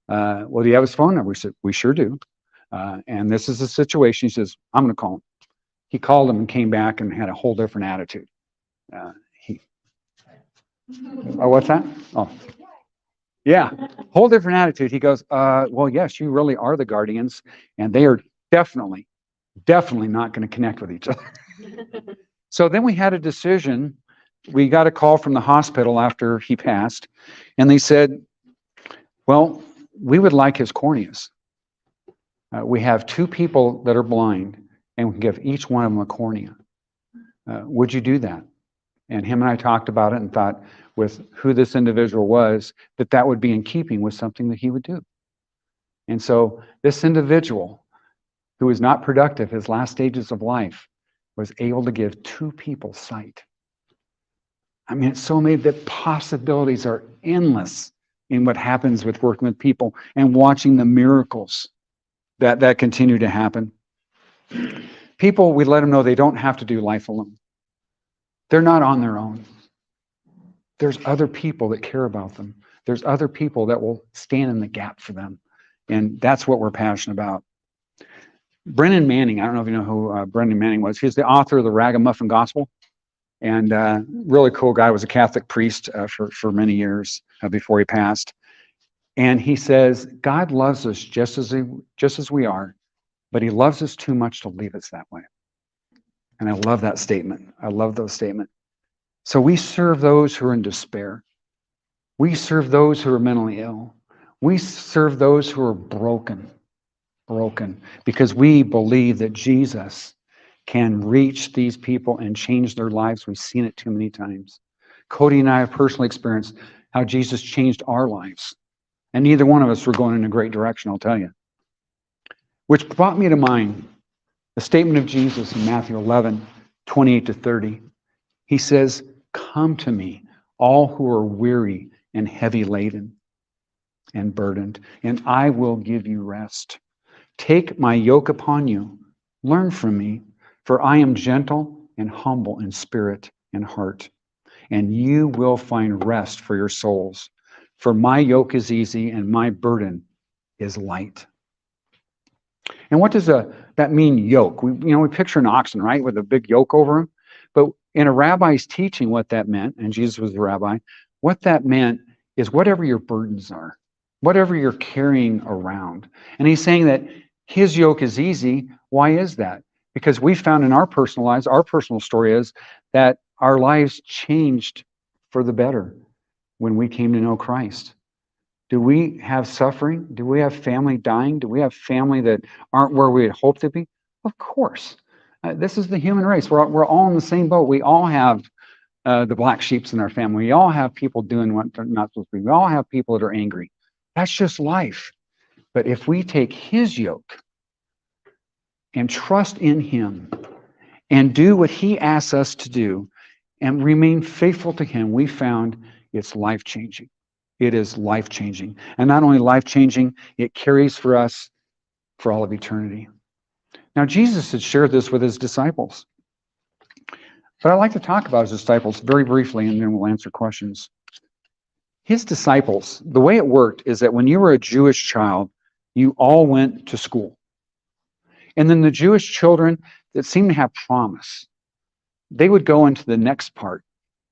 Well, do you have his phone number? We said, we sure do. And this is the situation. He says, I'm going to call him. He called him and came back and had a whole different attitude. Oh, what's that? Oh, yeah, whole different attitude. He goes, well, yes, you really are the guardians, and they are definitely not going to connect with each other. So then we had a decision. We got a call from the hospital after he passed, and they said, well, we would like his corneas. We have 2 people that are blind, and we can give each one of them a cornea. Would you do that? And him and I talked about it and thought with who this individual was, that would be in keeping with something that he would do. And so this individual, who was not productive his last stages of life, was able to give 2 people sight. I mean, it's so made that possibilities are endless in what happens with working with people and watching the miracles that continue to happen. People, we let them know they don't have to do life alone. They're not on their own. There's other people that care about them. There's other people that will stand in the gap for them. And that's what we're passionate about. Brennan Manning, I don't know if you know who Brennan Manning was. He's the author of the Ragamuffin Gospel. And really cool guy, was a Catholic priest for many years before he passed. And he says, God loves us just as we are, but he loves us too much to leave us that way. And I love that statement. I love those statements. So we serve those who are in despair. We serve those who are mentally ill. We serve those who are broken, because we believe that Jesus can reach these people and change their lives. We've seen it too many times. Cody and I have personally experienced how Jesus changed our lives. And neither one of us were going in a great direction, I'll tell you. Which brought me to mind the statement of Jesus in Matthew 11:28-30. He says, come to me, all who are weary and heavy laden and burdened, and I will give you rest. Take my yoke upon you, learn from me, for I am gentle and humble in spirit and heart, and you will find rest for your souls. For my yoke is easy and my burden is light. And what does that mean, yoke? We picture an oxen, right, with a big yoke over him. But in a rabbi's teaching, what that meant, and Jesus was the rabbi, what that meant is whatever your burdens are, whatever you're carrying around. And he's saying that his yoke is easy. Why is that? Because we found in our personal lives, our personal story is that our lives changed for the better when we came to know Christ. Do we have suffering? Do we have family dying? Do we have family that aren't where we had hoped to be? Of course. This is the human race. We're all in the same boat. We all have the black sheeps in our family. We all have people doing what they're not supposed to be. We all have people that are angry. That's just life. But if we take his yoke and trust in him and do what he asks us to do and remain faithful to him, we found it's life-changing. It is life-changing. And not only life-changing, it carries for us for all of eternity. Now, Jesus had shared this with his disciples. But I'd like to talk about his disciples very briefly, and then we'll answer questions. His disciples, the way it worked is that when you were a Jewish child, you all went to school. And then the Jewish children that seemed to have promise, they would go into the next part,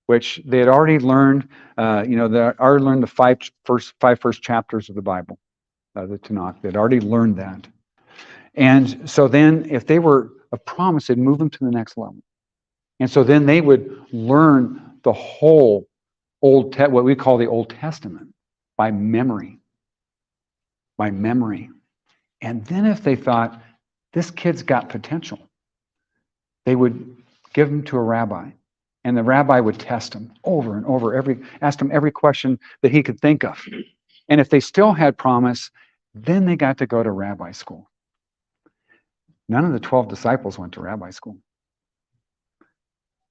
which they had already learned. They already learned the five first chapters of the Bible, the Tanakh. They'd already learned that. And so then if they were a promise, they'd move them to the next level. And so then they would learn the whole what we call the Old Testament by memory. By memory. And then if they thought, this kid's got potential, they would give him to a rabbi. And the rabbi would test him over and over, ask him every question that he could think of. And if they still had promise, then they got to go to rabbi school. None of the 12 disciples went to rabbi school.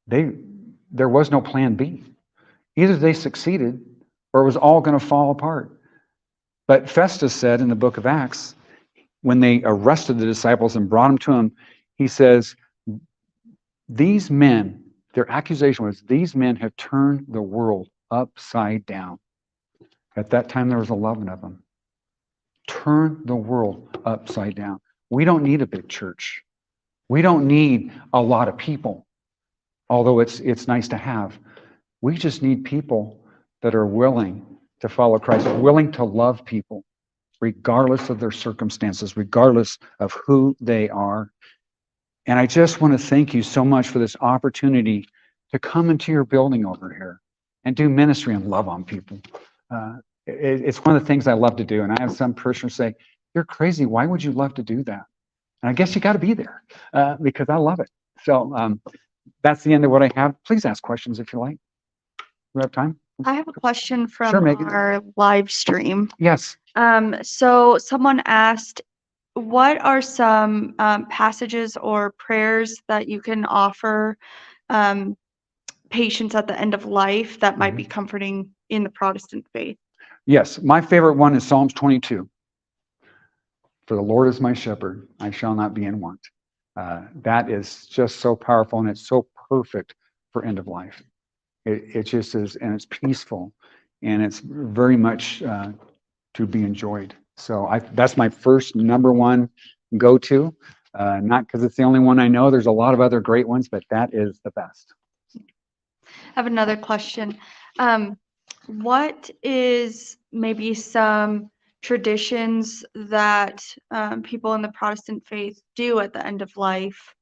There was no plan B. Either they succeeded or it was all going to fall apart. But Festus said in the book of Acts, when they arrested the disciples and brought them to him, he says, these men, their accusation was, these men have turned the world upside down. At that time, there was 11 of them. Turn the world upside down. We don't need a big church. We don't need a lot of people, although it's nice to have. We just need people that are willing to follow Christ, willing to love people, regardless of their circumstances, regardless of who they are. And I just want to thank you so much for this opportunity to come into your building over here and do ministry and love on people. It's one of the things I love to do. And I have some parishioners say, you're crazy. Why would you love to do that? And I guess you got to be there because I love it. So that's the end of what I have. Please ask questions if you like. We have time? I have a question from Sure, Megan. our live stream. Yes. So someone asked, what are some passages or prayers that you can offer patients at the end of life that might be comforting in the Protestant faith? Yes. My favorite one is Psalms 22. For the Lord is my shepherd, I shall not be in want. That is just so powerful, and it's so perfect for end of life. It just is, and it's peaceful, and it's very much to be enjoyed. So that's my first number one go-to. Not because it's the only one I know. There's a lot of other great ones, but that is the best. I have another question. What is maybe some traditions that people in the Protestant faith do at the end of life?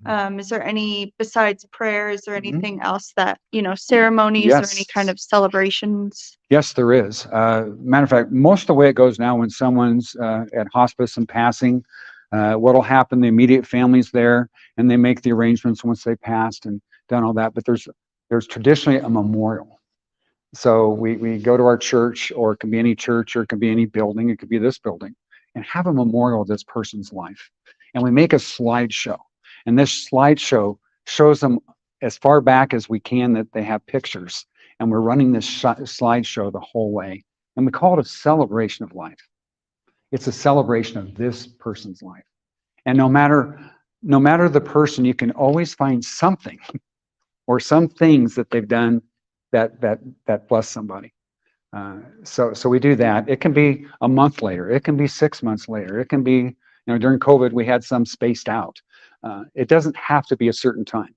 Is there any, besides prayers or anything else that, ceremonies or any kind of celebrations? Yes, there is. Matter of fact, most of the way it goes now when someone's at hospice and passing, what'll happen, the immediate family's there and they make the arrangements once they passed and done all that. But there's traditionally a memorial. So we go to our church, or it can be any church, or it can be any building. It could be this building, and have a memorial of this person's life. And we make a slideshow. And this slideshow shows them as far back as we can that they have pictures. And we're running this slideshow the whole way. And we call it a celebration of life. It's a celebration of this person's life. And no matter the person, you can always find something or some things that they've done that bless somebody. So we do that. It can be a month later. It can be 6 months later. It can be, during COVID, we had some spaced out. It doesn't have to be a certain time,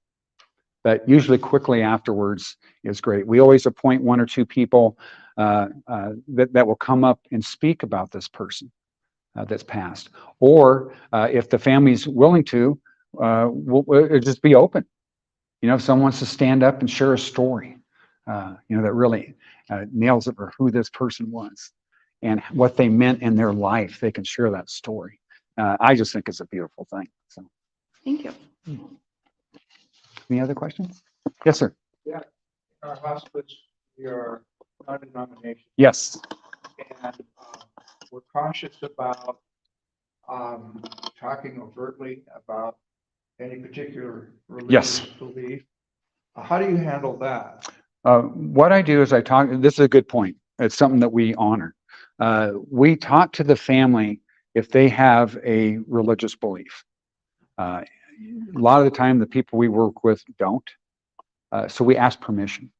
but usually quickly afterwards is great. We always appoint 1 or 2 people that will come up and speak about this person that's passed. Or if the family's willing to, we'll just be open. If someone wants to stand up and share a story, that really nails it for who this person was and what they meant in their life, they can share that story. I just think it's a beautiful thing. So. Thank you. Any other questions? Yes, sir. Yeah, in our hospice, we are non-denomination, Yes. and we're cautious about talking overtly about any particular religious belief. How do you handle that? What I do is I talk, this is a good point. It's something that we honor. We talk to the family if they have a religious belief. A lot of the time, the people we work with don't. So we ask permission.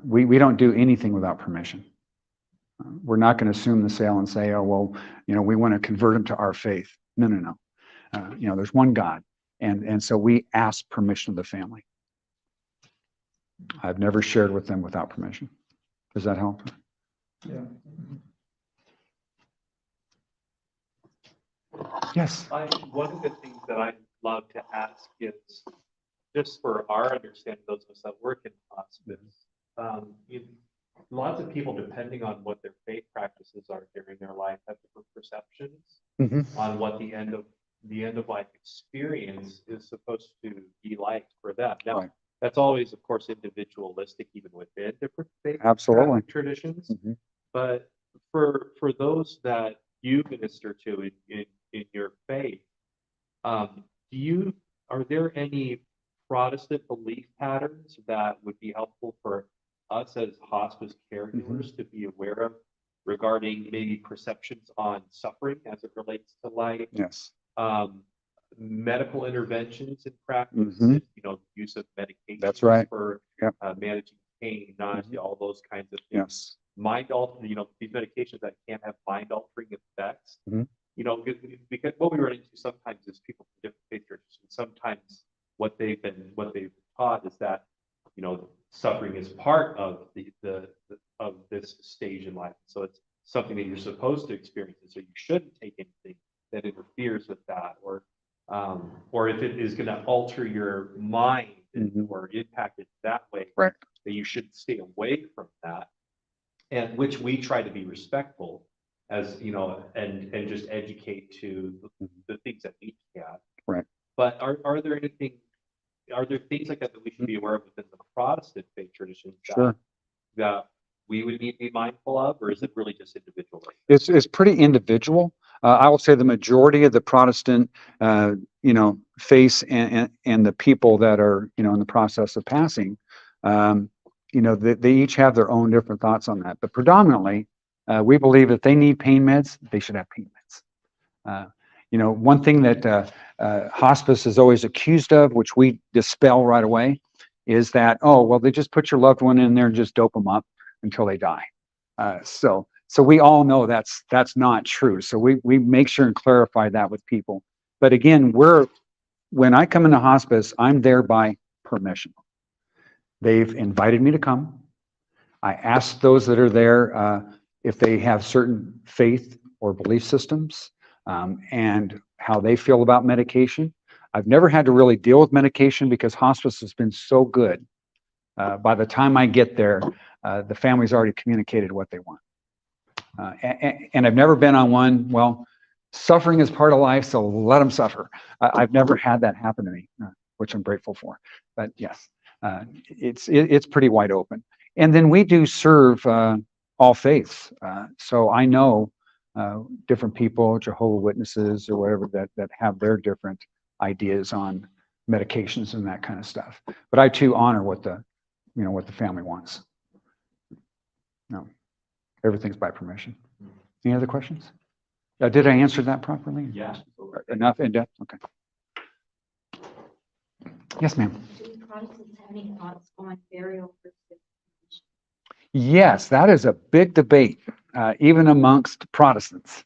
We don't do anything without permission. We're not going to assume the sale and say, oh, well, we want to convert them to our faith. No, no, no. There's one God. And so we ask permission of the family. I've never shared with them without permission. Does that help? Yeah. Yes. One of the things that I'd love to ask is, just for our understanding, those of us that work in hospice, lots of people, depending on what their faith practices are during their life, have different perceptions on what the end of life experience is supposed to be like for them. Now, Right. that's always, of course, individualistic, even within different faith Absolutely. traditions. Mhm. But for those that you minister to in your faith, are there any Protestant belief patterns that would be helpful for us as hospice caregivers to be aware of regarding maybe perceptions on suffering as it relates to life, Yes. medical interventions in practice, Mhm. use of medication That's right. for Yep. managing pain, nausea, all those kinds of things. Yes. Mind altering, these medications that can have mind altering effects. Mhm. Because what we run into sometimes is people from different faith traditions. Sometimes what they've taught is that suffering is part of of this stage in life. So it's something that you're supposed to experience, and so you shouldn't take anything that interferes with that, or if it is going to alter your mind or impact it that way, Right. that you should stay away from that. And which we try to be respectful, as and just educate to the things that need to be had. Right. But are there things like that we should be aware of within the Protestant faith traditions Sure. that we would need to be mindful of, or is it really just individual? It's pretty individual. I will say the majority of the Protestant, faith and the people that are, in the process of passing, they each have their own different thoughts on that. But predominantly, we believe that they need pain meds, they should have pain meds. One thing that hospice is always accused of, which we dispel right away, is that, oh, well, they just put your loved one in there and just dope them up until they die. So we all know that's not true. So we make sure and clarify that with people. But again, when I come into hospice, I'm there by permission. They've invited me to come. I ask those that are there if they have certain faith or belief systems and how they feel about medication. I've never had to really deal with medication because hospice has been so good. By the time I get there, the family's already communicated what they want. And I've never been on one, well, suffering is part of life, so let them suffer. I've never had that happen to me, which I'm grateful for. But yes, it's pretty wide open. And then we do serve all faiths. So I know different people, Jehovah's Witnesses or whatever, that have their different ideas on medications and that kind of stuff. But I too honor what the family wants. No, everything's by permission. Any other questions? Did I answer that properly? Yeah. Enough in depth? Okay. Yes, ma'am. Do Protestants have any thoughts on burial versus cremation? Yes, that is a big debate, even amongst Protestants.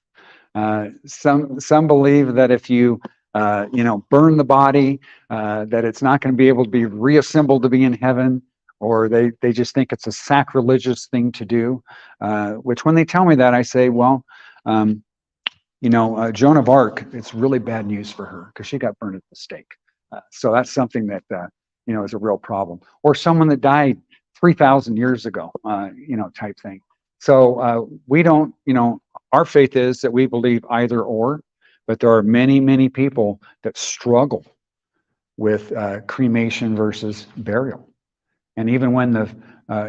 Some believe that if you burn the body, that it's not going to be able to be reassembled to be in heaven, or they just think it's a sacrilegious thing to do. Which when they tell me that, I say, well, Joan of Arc, it's really bad news for her because she got burned at the stake. So that's something that is a real problem. Or someone that died 3,000 years ago, type thing. So we don't, our faith is that we believe either or, but there are many, many people that struggle with cremation versus burial. And even when the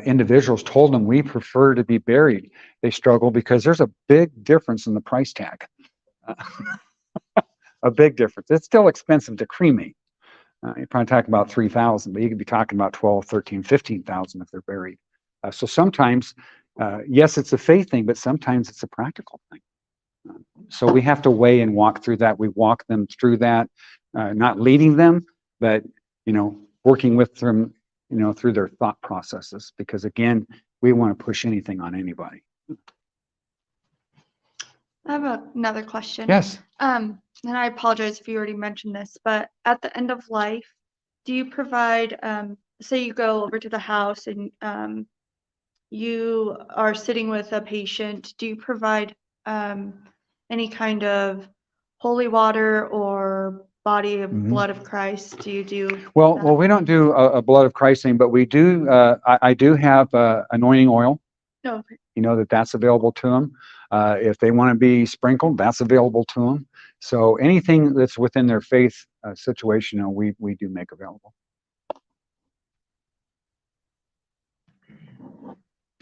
individuals told them we prefer to be buried, they struggle because there's a big difference in the price tag. A big difference. It's still expensive to cremate. You're probably talking about 3,000, but you could be talking about 12, 13, 15,000 if they're buried. So sometimes, yes, it's a faith thing, but sometimes it's a practical thing. So we have to weigh and walk through that. We walk them through that, not leading them, but working with them through their thought processes, because again, we want to push anything on anybody. I have another question. Yes. And I apologize if you already mentioned this, but at the end of life, do you provide, say you go over to the house and you are sitting with a patient, do you provide any kind of holy water or body of Mhm. blood of Christ? Do you do Well, that? we don't do a blood of Christ thing, but we do, I do have anointing oil, No. that's available to them. If they want to be sprinkled, that's available to them. So anything that's within their faith situation, we do make available.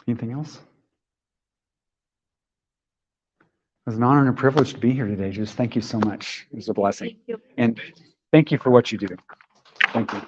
Anything else? It was an honor and a privilege to be here today. Just thank you so much. It was a blessing. Thank you. And thank you for what you do. Thank you.